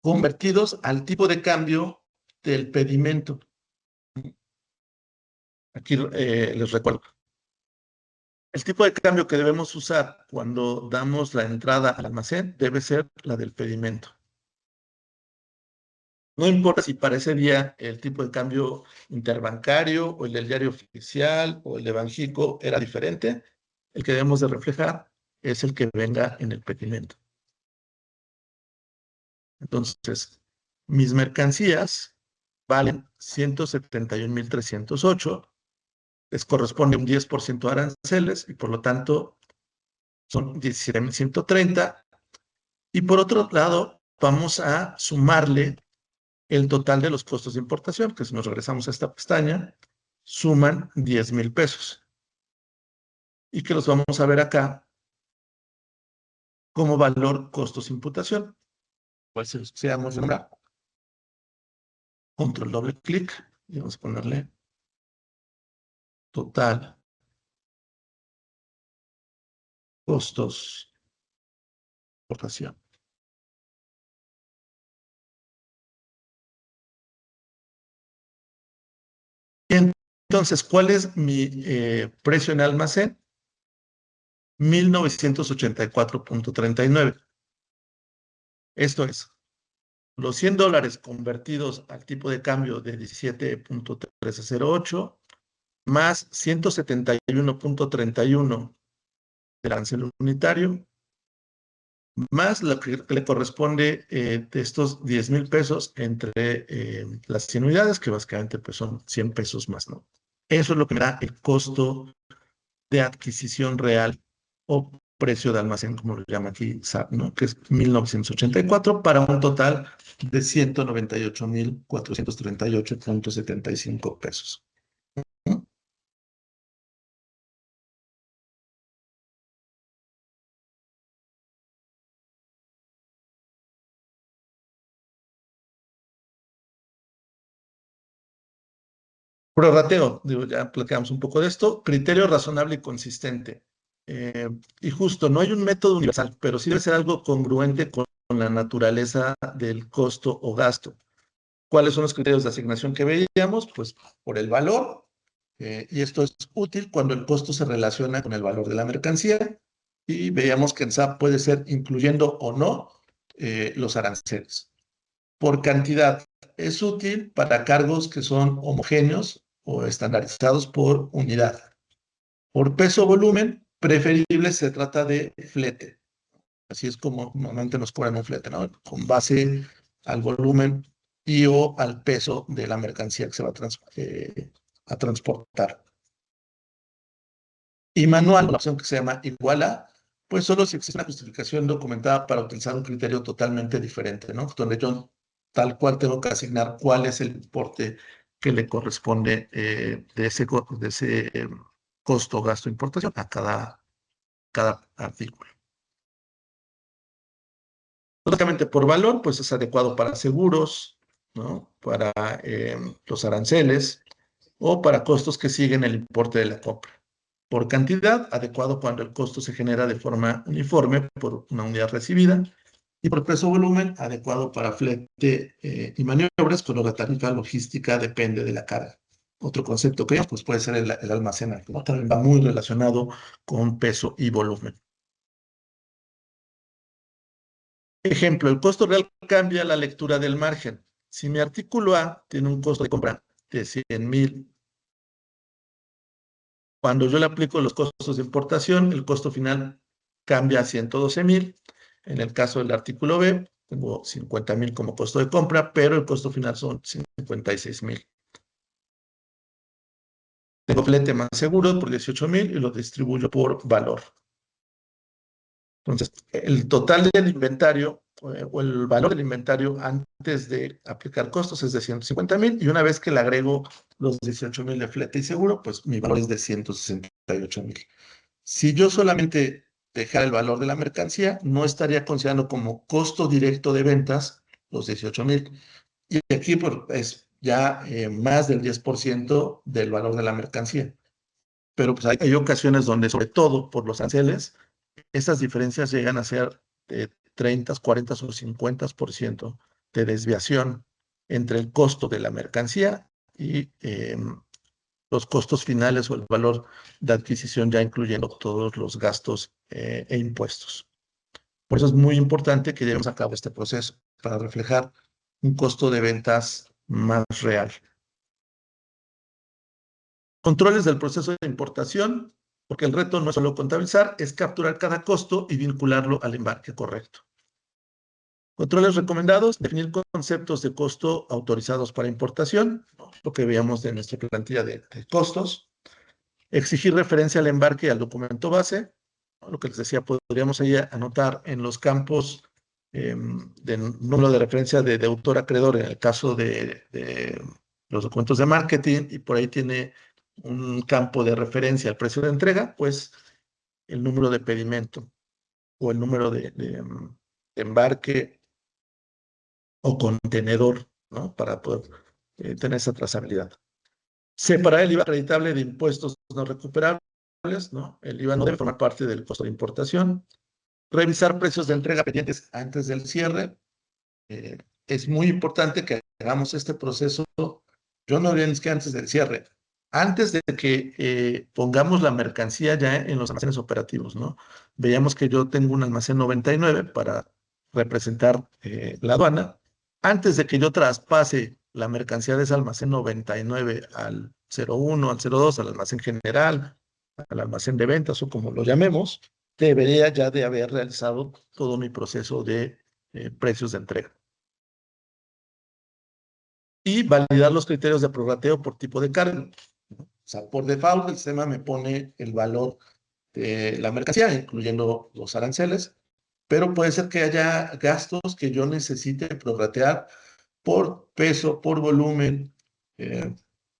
Convertidos al tipo de cambio del pedimento. Aquí les recuerdo. El tipo de cambio que debemos usar cuando damos la entrada al almacén debe ser la del pedimento. No importa si para ese día el tipo de cambio interbancario o el del diario oficial o el de Banxico era diferente, el que debemos de reflejar es el que venga en el pedimento. Entonces, mis mercancías valen 171,308, les corresponde un 10% de aranceles y por lo tanto son 17,130. Y por otro lado, vamos a sumarle el total de los costos de importación, que si nos regresamos a esta pestaña, suman 10,000 pesos. Y que los vamos a ver acá como valor costos de imputación. Pues se vamos a nombrar. Control doble clic y vamos a ponerle total costos de importación. Entonces, ¿cuál es mi precio en almacén? 1,984,39. Esto es, los $100 convertidos al tipo de cambio de 17,1308 más 171,31 del arancel unitario, más lo que le corresponde de estos 10,000 pesos entre las 100 unidades, que básicamente pues, son 100 pesos más, ¿no? Eso es lo que me da el costo de adquisición real o precio de almacén, como lo llama aquí SAP, ¿no? Que es 1,984 para un total de 198,438,75 pesos. Prorrateo, digo, ya platicamos un poco de esto. Criterio razonable y consistente. Y justo, no hay un método universal, pero sí debe ser algo congruente con la naturaleza del costo o gasto. ¿Cuáles son los criterios de asignación que veíamos? Pues por el valor, y esto es útil cuando el costo se relaciona con el valor de la mercancía, y veíamos que en SAP puede ser incluyendo o no los aranceles. Por cantidad, es útil para cargos que son homogéneos o estandarizados por unidad. Por peso o volumen, preferible se trata de flete. Así es como normalmente nos cobran un flete, ¿no? Con base al volumen y o al peso de la mercancía que se va a transportar. Y manual, la opción que se llama igual a, pues solo si existe una justificación documentada para utilizar un criterio totalmente diferente, ¿no? Donde yo tal cual tengo que asignar cuál es el importe que le corresponde de ese costo o gasto de importación a cada artículo. Lógicamente, por valor, pues es adecuado para seguros, ¿no? Para los aranceles o para costos que siguen el importe de la compra. Por cantidad, adecuado cuando el costo se genera de forma uniforme por una unidad recibida. Y por peso o volumen, adecuado para flete y maniobras, cuando la tarifa logística depende de la carga. Otro concepto que pues puede ser el almacenaje, ¿no? También va muy relacionado con peso y volumen. Ejemplo, el costo real cambia la lectura del margen. Si mi artículo A tiene un costo de compra de 100,000, cuando yo le aplico los costos de importación, el costo final cambia a 112,000. En el caso del artículo B, tengo 50,000 como costo de compra, pero el costo final son 56,000. Tengo flete más seguro por 18,000 y lo distribuyo por valor. Entonces, el total del inventario o el valor del inventario antes de aplicar costos es de 150,000 y una vez que le agrego los 18,000 de flete y seguro, pues mi valor es de 168,000. Si yo solamente dejara el valor de la mercancía, no estaría considerando como costo directo de ventas los 18,000. Y aquí pues, es ya más del 10% del valor de la mercancía. Pero pues hay ocasiones donde, sobre todo por los aranceles, estas diferencias llegan a ser de 30, 40 o 50% de desviación entre el costo de la mercancía y los costos finales o el valor de adquisición, ya incluyendo todos los gastos e impuestos. Por eso es muy importante que llevemos a cabo este proceso para reflejar un costo de ventas más real. Controles del proceso de importación, porque el reto no es solo contabilizar, es capturar cada costo y vincularlo al embarque correcto. Controles recomendados, definir conceptos de costo autorizados para importación, lo que veíamos de nuestra plantilla de costos. Exigir referencia al embarque y al documento base. Lo que les decía, podríamos ahí anotar en los campos de número de referencia de autor acreedor en el caso de los documentos de marketing, y por ahí tiene un campo de referencia al precio de entrega, pues el número de pedimento o el número de embarque o contenedor, ¿no? Para poder tener esa trazabilidad. Separar el IVA acreditable de impuestos no recuperables, ¿no? El IVA no debe formar parte del costo de importación. Revisar precios de entrega pendientes antes del cierre. Es muy importante que hagamos este proceso. Yo no diría ni que antes del cierre, antes de que pongamos la mercancía ya en los almacenes operativos, ¿no? Veíamos que yo tengo un almacén 99 para representar la aduana. Antes de que yo traspase la mercancía de ese almacén 99 al 01, al 02, al almacén general, al almacén de ventas o como lo llamemos, debería ya de haber realizado todo mi proceso de precios de entrega. Y validar los criterios de prorrateo por tipo de carga. O sea, por default el sistema me pone el valor de la mercancía, incluyendo los aranceles, pero puede ser que haya gastos que yo necesite prorratear por peso, por volumen,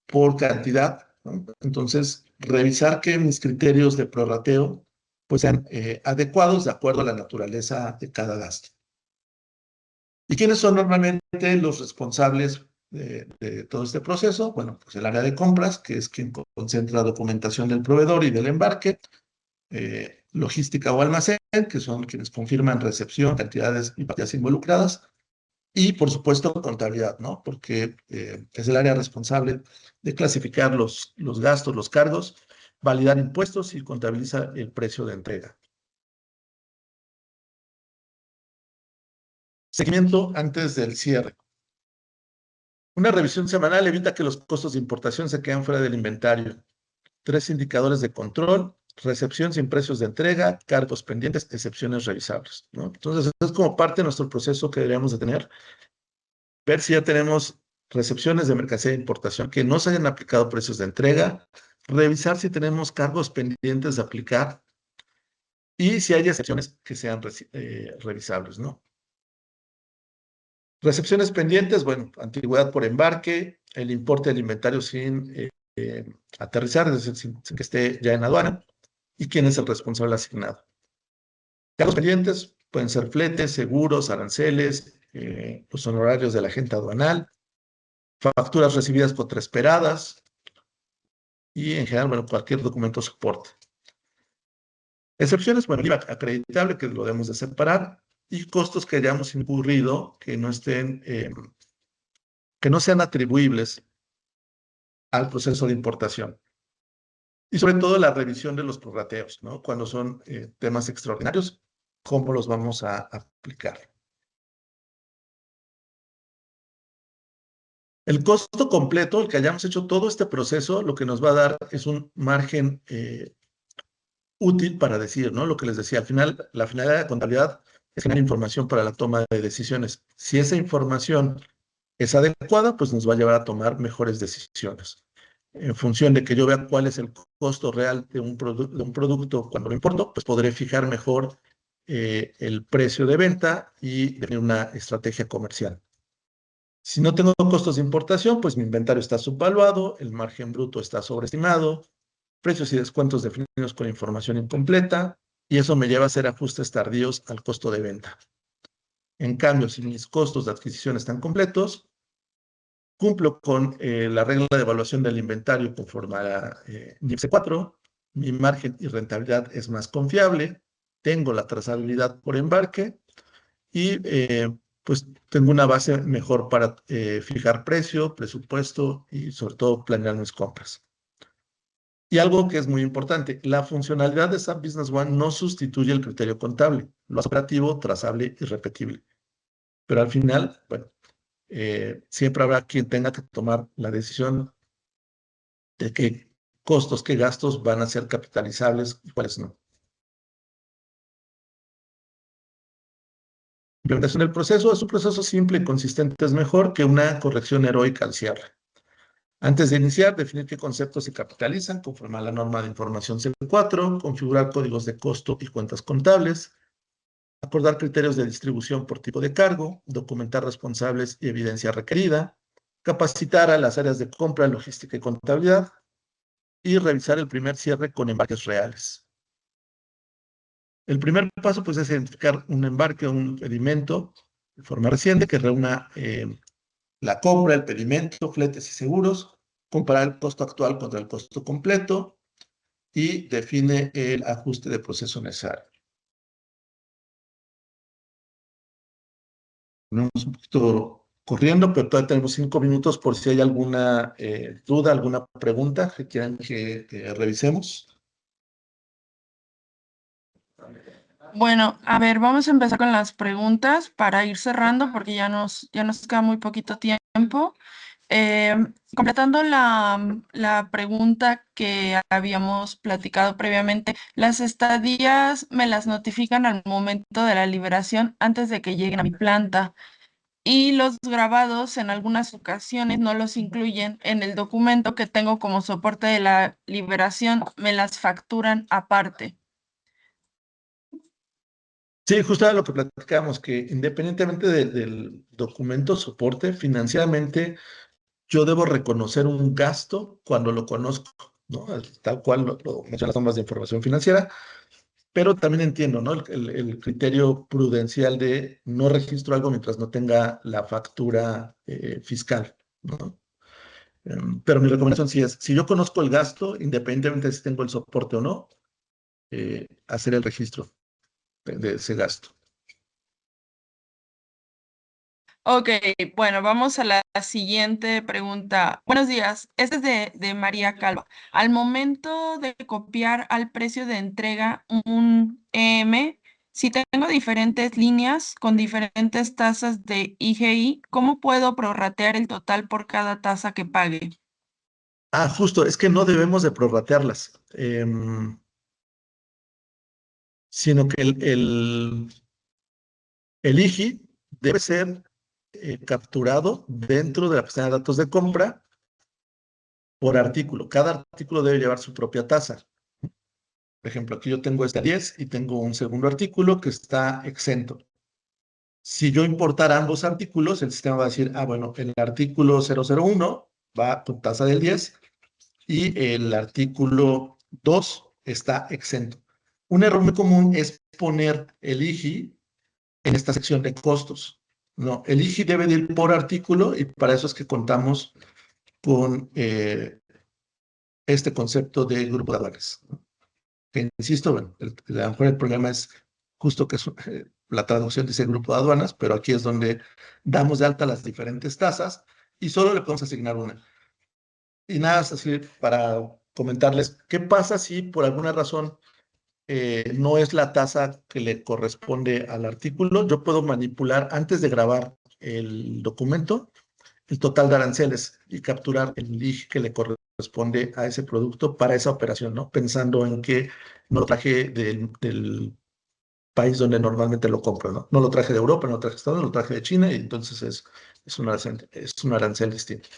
por cantidad, ¿no? Entonces, revisar que mis criterios de prorrateo pues sean adecuados de acuerdo a la naturaleza de cada gasto. ¿Y quiénes son normalmente los responsables de todo este proceso? Bueno, pues el área de compras, que es quien concentra documentación del proveedor y del embarque, logística o almacén, que son quienes confirman recepción, cantidades y partidas involucradas, y por supuesto contabilidad, ¿no? Porque es el área responsable de clasificar los gastos, los cargos, validar impuestos y contabiliza el precio de entrega. Seguimiento antes del cierre. Una revisión semanal evita que los costos de importación se queden fuera del inventario. 3 indicadores de control: recepción sin precios de entrega, cargos pendientes, excepciones revisables, ¿no? Entonces, es como parte de nuestro proceso que deberíamos de tener. Ver si ya tenemos recepciones de mercancía de importación que no se hayan aplicado precios de entrega, revisar si tenemos cargos pendientes de aplicar y si hay excepciones que sean revisables, ¿no? Recepciones pendientes, bueno, antigüedad por embarque, el importe del inventario sin aterrizar, es decir, sin que esté ya en aduana, y quién es el responsable asignado. Cargos pendientes pueden ser fletes, seguros, aranceles, los honorarios del agente aduanal, facturas recibidas contraesperadas y en general, bueno, cualquier documento soporte. Excepciones, bueno, el IVA acreditable, que lo debemos de separar, y costos que hayamos incurrido que no estén, que no sean atribuibles al proceso de importación. Y sobre todo la revisión de los prorrateos, ¿no? Cuando son temas extraordinarios, ¿cómo los vamos a aplicar? El costo completo, el que hayamos hecho todo este proceso, lo que nos va a dar es un margen útil para decir, ¿no? Lo que les decía, al final, la finalidad de contabilidad es generar información para la toma de decisiones. Si esa información es adecuada, pues nos va a llevar a tomar mejores decisiones. En función de que yo vea cuál es el costo real de un producto cuando lo importo, pues podré fijar mejor el precio de venta y definir una estrategia comercial. Si no tengo costos de importación, pues mi inventario está subvaluado, el margen bruto está sobreestimado, precios y descuentos definidos con información incompleta, y eso me lleva a hacer ajustes tardíos al costo de venta. En cambio, si mis costos de adquisición están completos, cumplo con la regla de evaluación del inventario conforme a la NIPSE 4, mi margen y rentabilidad es más confiable, tengo la trazabilidad por embarque y pues tengo una base mejor para fijar precio, presupuesto y sobre todo planear mis compras. Y algo que es muy importante, la funcionalidad de SAP Business One no sustituye el criterio contable, lo hace operativo, trazable y repetible. Pero al final, bueno, siempre habrá quien tenga que tomar la decisión de qué costos, qué gastos van a ser capitalizables y cuáles no. Implementación del proceso es un proceso simple y consistente, es mejor que una corrección heroica al cierre. Antes de iniciar, definir qué conceptos se capitalizan conforme a la norma de información C4, configurar códigos de costo y cuentas contables, acordar criterios de distribución por tipo de cargo, documentar responsables y evidencia requerida, capacitar a las áreas de compra, logística y contabilidad y revisar el primer cierre con embarques reales. El primer paso pues, es identificar un embarque o un pedimento de forma reciente que reúna la compra, el pedimento, fletes y seguros, comparar el costo actual contra el costo completo y define el ajuste de proceso necesario. Tenemos un poquito corriendo, pero todavía tenemos 5 minutos por si hay alguna duda, alguna pregunta que quieran que revisemos. Bueno, a ver, vamos a empezar con las preguntas para ir cerrando porque ya nos queda muy poquito tiempo. Completando la pregunta que habíamos platicado previamente, las estadías me las notifican al momento de la liberación antes de que lleguen a mi planta y los grabados en algunas ocasiones no los incluyen en el documento que tengo como soporte de la liberación, me las facturan aparte. Sí, justo era lo que platicamos, que independientemente del documento soporte, financieramente yo debo reconocer un gasto cuando lo conozco, ¿no? Tal cual lo mencionan las normas de información financiera, pero también entiendo, ¿no? El criterio prudencial de no registro algo mientras no tenga la factura fiscal, ¿no? Pero mi recomendación sí es, si yo conozco el gasto, independientemente de si tengo el soporte o no, hacer el registro de ese gasto. Ok, bueno, vamos a la siguiente pregunta. Buenos días, este es de María Calva. Al momento de copiar al precio de entrega un EM, si tengo diferentes líneas con diferentes tasas de IGI, ¿cómo puedo prorratear el total por cada tasa que pague? Ah, justo, es que no debemos de prorratearlas, sino que el IGI debe ser capturado dentro de la pestaña de datos de compra por artículo. Cada artículo debe llevar su propia tasa. Por ejemplo, aquí yo tengo este 10 y tengo un segundo artículo que está exento. Si yo importara ambos artículos, el sistema va a decir, ah, bueno, el artículo 001 va con tasa del 10 y el artículo 2 está exento. Un error muy común es poner el IGI en esta sección de costos. No, el IGI debe de ir por artículo y para eso es que contamos con este concepto de grupo de aduanas. Que insisto, bueno, a lo mejor el problema es justo que es, la traducción dice grupo de aduanas, pero aquí es donde damos de alta las diferentes tasas y solo le podemos asignar una. Y nada, es así para comentarles, ¿qué pasa si por alguna razón no es la tasa que le corresponde al artículo? Yo puedo manipular antes de grabar el documento el total de aranceles y capturar el LIG que le corresponde a ese producto para esa operación, ¿no? Pensando en que no lo traje del país donde normalmente lo compro, ¿no? No lo traje de Europa, no lo traje de Estados Unidos, lo traje de China y entonces es un arancel distinto.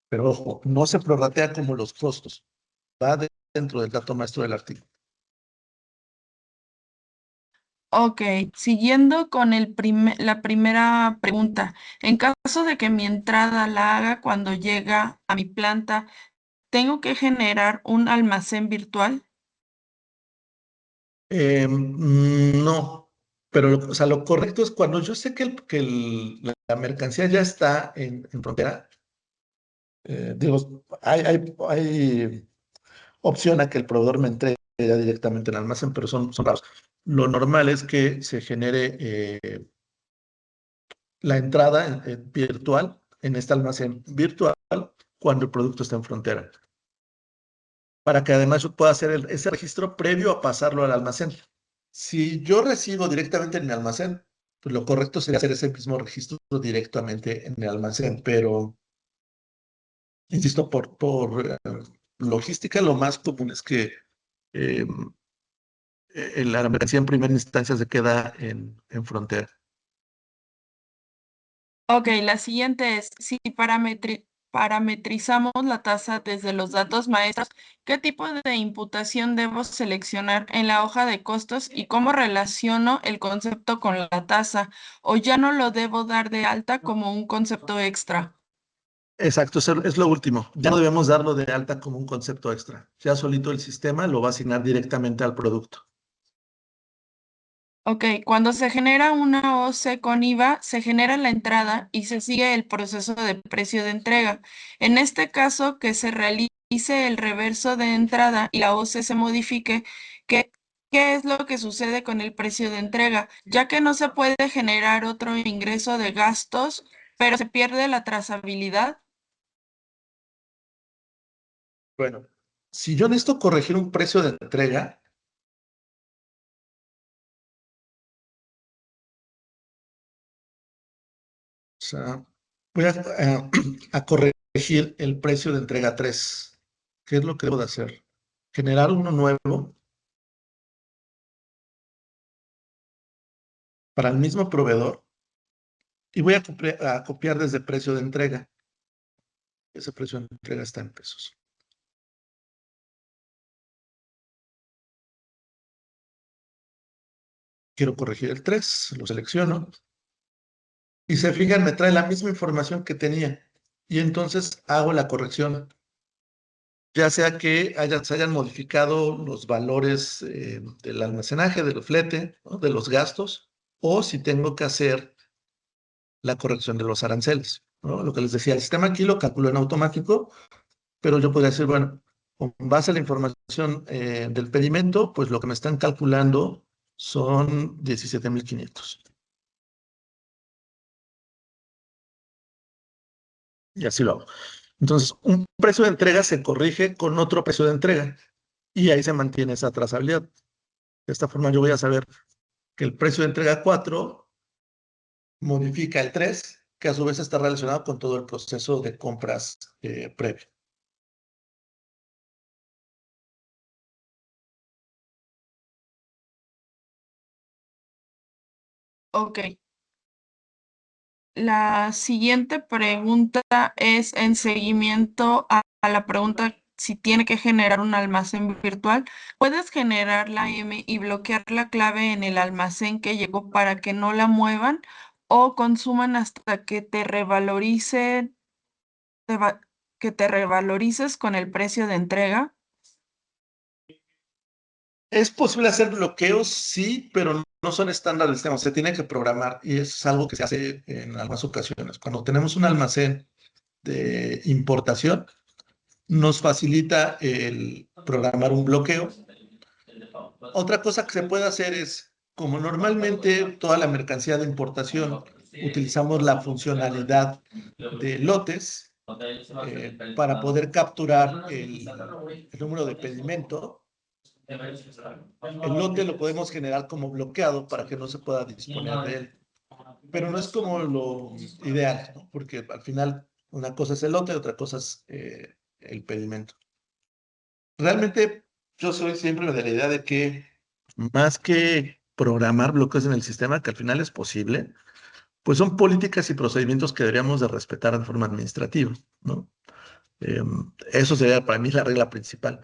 Pero ojo, no se prorratea como los costos, va dentro del dato maestro del artículo. Ok, siguiendo con la primera pregunta. En caso de que mi entrada la haga cuando llega a mi planta, ¿tengo que generar un almacén virtual? No, pero o sea, lo correcto es cuando yo sé la mercancía ya está en frontera, digo, hay opción a que el proveedor me entregue ya directamente en el almacén, pero son raros. Lo normal es que se genere la entrada virtual en este almacén virtual cuando el producto está en frontera, para que además yo pueda hacer ese registro previo a pasarlo al almacén. Si yo recibo directamente en mi almacén, pues lo correcto sería hacer ese mismo registro directamente en el almacén, pero insisto, por logística, lo más común es que eh, la mercancía en primera instancia se queda en frontera. Ok, la siguiente es, si parametrizamos la tasa desde los datos maestros, ¿qué tipo de imputación debo seleccionar en la hoja de costos y cómo relaciono el concepto con la tasa? ¿O ya no lo debo dar de alta como un concepto extra? Exacto, eso es lo último. Ya no debemos darlo de alta como un concepto extra. Ya solito el sistema lo va a asignar directamente al producto. Ok, cuando se genera una OC con IVA, se genera la entrada y se sigue el proceso de precio de entrega. En este caso, que se realice el reverso de entrada y la OC se modifique, ¿qué, qué es lo que sucede con el precio de entrega? Ya que no se puede generar otro ingreso de gastos, pero se pierde la trazabilidad. Bueno, si yo necesito corregir un precio de entrega, o sea, voy a corregir el precio de entrega 3. ¿Qué es lo que debo de hacer? Generar uno nuevo para el mismo proveedor y voy a copiar desde precio de entrega. Ese precio de entrega está en pesos. Quiero corregir el 3, lo selecciono y se fijan, me trae la misma información que tenía y entonces hago la corrección, ya sea que se hayan modificado los valores del almacenaje, del flete, ¿no? De los gastos, o si tengo que hacer la corrección de los aranceles, ¿no? Lo que les decía, el sistema aquí lo calculó en automático, pero yo podría decir, bueno, con base a la información del pedimento, pues lo que me están calculando son 17,500. Y así lo hago. Entonces, un precio de entrega se corrige con otro precio de entrega y ahí se mantiene esa trazabilidad. De esta forma yo voy a saber que el precio de entrega 4 modifica el 3, que a su vez está relacionado con todo el proceso de compras previo. Ok. La siguiente pregunta es en seguimiento a la pregunta si tiene que generar un almacén virtual. ¿Puedes generar la M y bloquear la clave en el almacén que llegó para que no la muevan o consuman hasta que te revaloricen, que te revalorices con el precio de entrega? ¿Es posible hacer bloqueos? Sí, pero no son estándares del sistema. Se tiene que programar y es algo que se hace en algunas ocasiones. Cuando tenemos un almacén de importación, nos facilita el programar un bloqueo. Otra cosa que se puede hacer es, como normalmente toda la mercancía de importación utilizamos la funcionalidad de lotes para poder capturar el número de pedimento. El lote lo podemos generar como bloqueado para que no se pueda disponer de él. Pero no es como lo ideal, ¿no? Porque al final una cosa es el lote, otra cosa es el pedimento. Realmente yo soy siempre de la idea de que más que programar bloques en el sistema, que al final es posible, pues son políticas y procedimientos que deberíamos de respetar de forma administrativa, ¿no? Eso sería para mí la regla principal.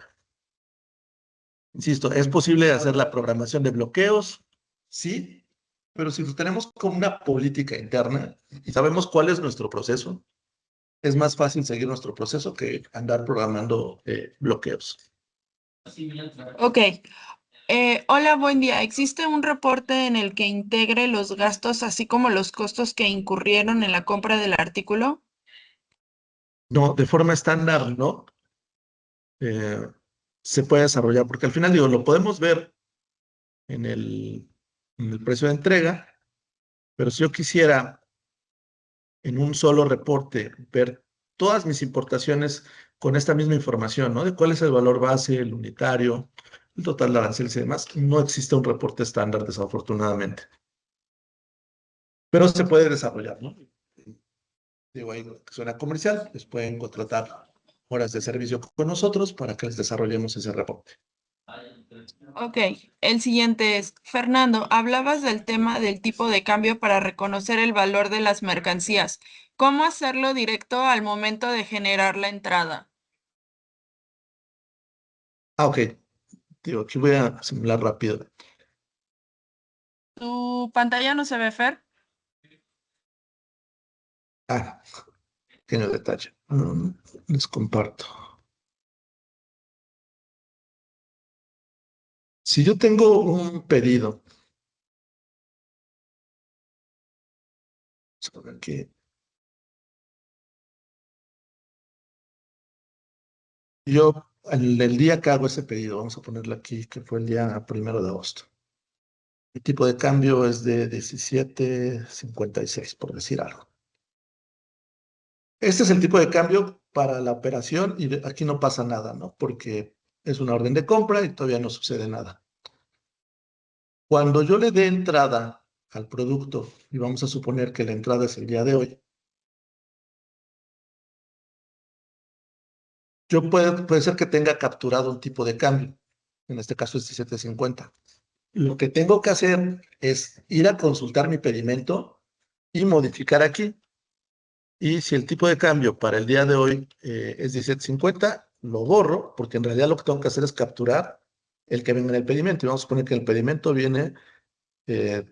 Insisto, ¿es posible hacer la programación de bloqueos? Sí, pero si lo tenemos como una política interna y sabemos cuál es nuestro proceso, es más fácil seguir nuestro proceso que andar programando bloqueos. Ok. Hola, buen día. ¿Existe un reporte en el que integre los gastos así como los costos que incurrieron en la compra del artículo? No, de forma estándar, ¿no? Eh, Se puede desarrollar, porque al final, digo, lo podemos ver en el precio de entrega, pero si yo quisiera en un solo reporte ver todas mis importaciones con esta misma información, ¿no? De cuál es el valor base, el unitario, el total de aranceles y demás, no existe un reporte estándar, desafortunadamente. pero se puede desarrollar, ¿no? Digo, ahí que suena comercial, les pueden contratar horas de servicio con nosotros para que les desarrollemos ese reporte. Ok, el siguiente es, Fernando, hablabas del tema del tipo de cambio para reconocer el valor de las mercancías. ¿Cómo hacerlo directo al momento de generar la entrada? Ok, digo, aquí voy a simular rápido. ¿Tu pantalla no se ve, Fer? Ah, tiene detalle. Les comparto. Si yo tengo un pedido, vamos a ver aquí. Yo, el día que hago ese pedido, vamos a ponerle aquí, que fue el día 1 de agosto. El tipo de cambio es de 17.56, por decir algo. Este es el tipo de cambio para la operación y aquí no pasa nada, ¿no? Porque es una orden de compra y todavía no sucede nada. Cuando yo le dé entrada al producto, y vamos a suponer que la entrada es el día de hoy, yo puede ser que tenga capturado un tipo de cambio. En este caso es 17.50. Lo que tengo que hacer es ir a consultar mi pedimento y modificar aquí. Y si el tipo de cambio para el día de hoy es 17.50, lo borro, porque en realidad lo que tengo que hacer es capturar el que venga en el pedimento. Y vamos a suponer que el pedimento viene eh,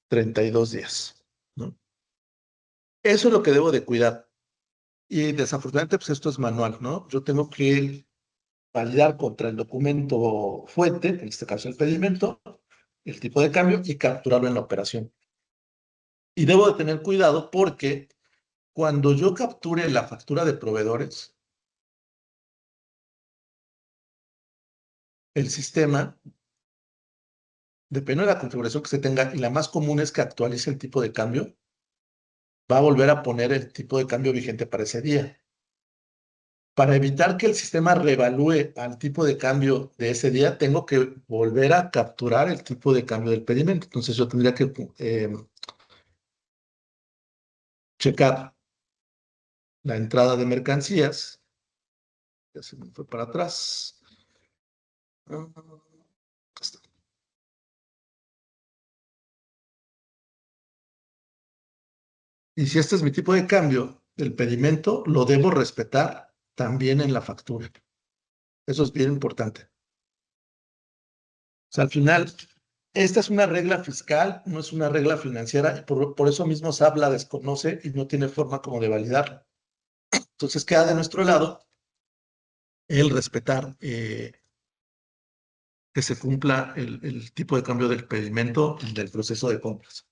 32 días, ¿no? Eso es lo que debo de cuidar. Y desafortunadamente, pues esto es manual, ¿no? Yo tengo que validar contra el documento fuente, en este caso el pedimento, el tipo de cambio y capturarlo en la operación. Y debo de tener cuidado porque cuando yo capture la factura de proveedores, el sistema, dependiendo de la configuración que se tenga, y la más común es que actualice el tipo de cambio, va a volver a poner el tipo de cambio vigente para ese día. Para evitar que el sistema revalúe al tipo de cambio de ese día, tengo que volver a capturar el tipo de cambio del pedimento. Entonces yo tendría que checar la entrada de mercancías. Ya se me fue para atrás. Ah, está. Y si este es mi tipo de cambio del pedimento, lo debo respetar también en la factura. Eso es bien importante. O sea, al final, esta es una regla fiscal, no es una regla financiera, y por eso mismo SAP la desconoce y no tiene forma como de validarla. Entonces queda de nuestro lado el respetar que se cumpla el tipo de cambio del pedimento del proceso de compras.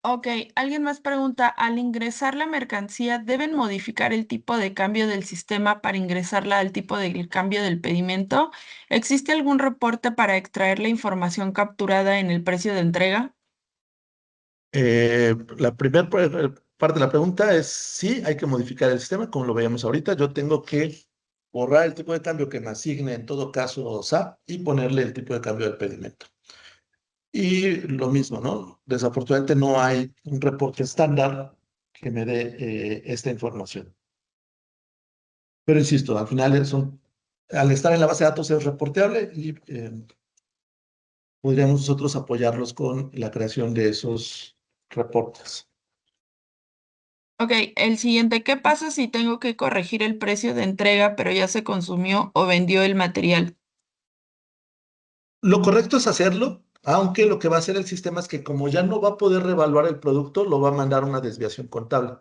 Ok, alguien más pregunta, al ingresar la mercancía, ¿deben modificar el tipo de cambio del sistema para ingresarla al tipo de cambio del pedimento? ¿Existe algún reporte para extraer la información capturada en el precio de entrega? La primera parte de la pregunta es sí, hay que modificar el sistema, como lo veíamos ahorita. Yo tengo que borrar el tipo de cambio que me asigne en todo caso SAP y ponerle el tipo de cambio del pedimento. Y lo mismo, ¿no? Desafortunadamente no hay un reporte estándar que me dé esta información. Pero insisto, al final al estar en la base de datos es reporteable y podríamos nosotros apoyarlos con la creación de esos reportes. Ok, el siguiente, ¿qué pasa si tengo que corregir el precio de entrega, pero ya se consumió o vendió el material? Lo correcto es hacerlo, aunque lo que va a hacer el sistema es que como ya no va a poder revaluar el producto, lo va a mandar a una desviación contable.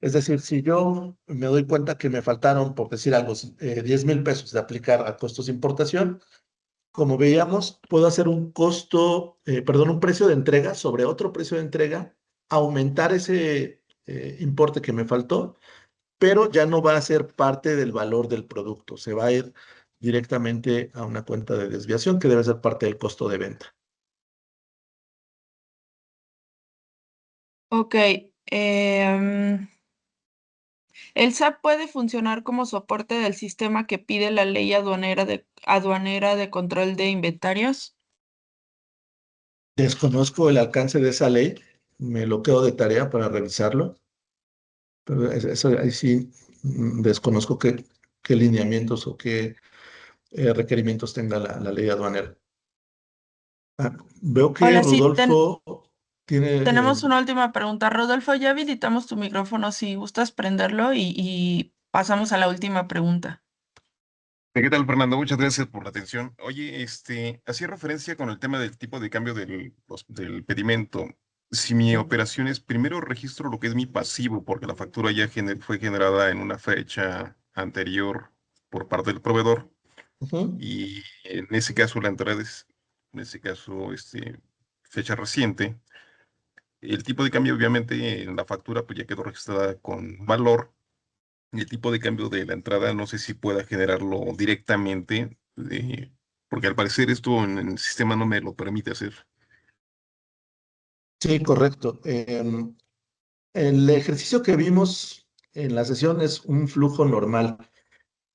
Es decir, si yo me doy cuenta que me faltaron, por decir algo, 10,000 pesos de aplicar a costos de importación, como veíamos, puedo hacer un costo, perdón, un precio de entrega sobre otro precio de entrega, aumentar ese importe que me faltó, pero ya no va a ser parte del valor del producto, se va a ir directamente a una cuenta de desviación que debe ser parte del costo de venta. Ok, ¿el SAP puede funcionar como soporte del sistema que pide la ley aduanera de control de inventarios? Desconozco el alcance de esa ley, me lo quedo de tarea para revisarlo, pero eso ahí sí desconozco qué lineamientos o qué requerimientos tenga la ley aduanera. Veo que Hola, sí, Rodolfo tiene... tenemos una última pregunta. Rodolfo, ya habilitamos tu micrófono si gustas prenderlo y pasamos a la última pregunta. ¿Qué tal, Fernando? Muchas gracias por la atención. Oye, hacía referencia con el tema del tipo de cambio del pedimento. Si mi operación es, primero registro lo que es mi pasivo, porque la factura ya fue generada en una fecha anterior por parte del proveedor, Ujú. y en ese caso la entrada es, en ese caso, fecha reciente. El tipo de cambio, obviamente, en la factura pues ya quedó registrada con valor. El tipo de cambio de la entrada no sé si pueda generarlo directamente, porque al parecer esto en el sistema no me lo permite hacer. Sí, correcto. El ejercicio que vimos en la sesión es un flujo normal.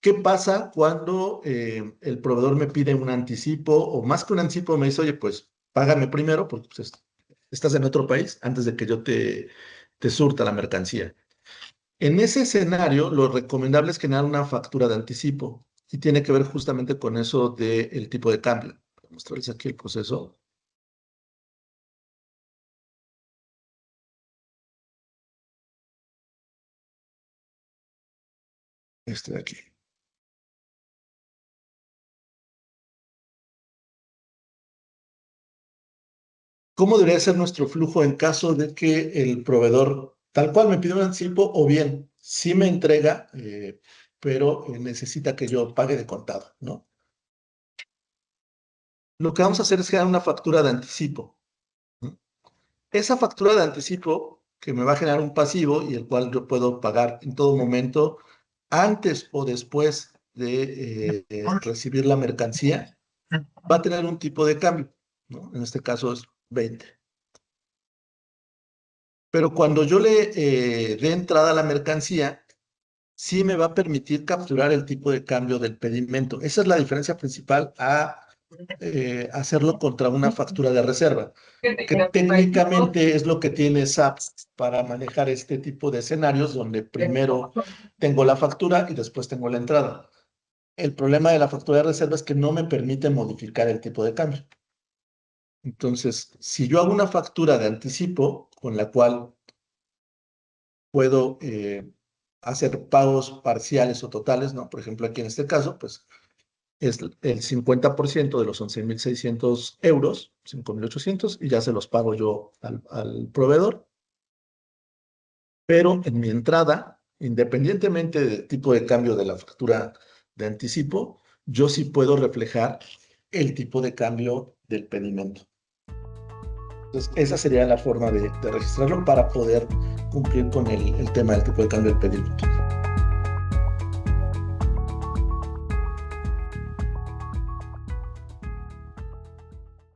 ¿Qué pasa cuando el proveedor me pide un anticipo o más que un anticipo me dice, oye, pues págame primero porque pues, estás en otro país antes de que yo te surta la mercancía? En ese escenario, lo recomendable es generar una factura de anticipo y tiene que ver justamente con eso del tipo de cambio. Voy a mostrarles aquí el proceso. Este de aquí. ¿Cómo debería ser nuestro flujo en caso de que el proveedor tal cual me pide un anticipo o bien sí me entrega, pero necesita que yo pague de contado, ¿no? Lo que vamos a hacer es generar una factura de anticipo, ¿no? Esa factura de anticipo que me va a generar un pasivo y el cual yo puedo pagar en todo momento antes o después de recibir la mercancía, va a tener un tipo de cambio, ¿no? En este caso es 20. Pero cuando yo le dé entrada a la mercancía, sí me va a permitir capturar el tipo de cambio del pedimento. Esa es la diferencia principal a hacerlo contra una factura de reserva, que técnicamente es lo que tiene SAP para manejar este tipo de escenarios donde primero tengo la factura y después tengo la entrada. El problema de la factura de reserva es que no me permite modificar el tipo de cambio. Entonces, si yo hago una factura de anticipo con la cual puedo hacer pagos parciales o totales, ¿no? Por ejemplo, aquí en este caso, pues es el 50% de los 11.600 euros, 5.800, y ya se los pago yo al proveedor. Pero en mi entrada, independientemente del tipo de cambio de la factura de anticipo, yo sí puedo reflejar el tipo de cambio del pedimento. Entonces, esa sería la forma de registrarlo para poder cumplir con el tema del tipo de cambio del pedimento.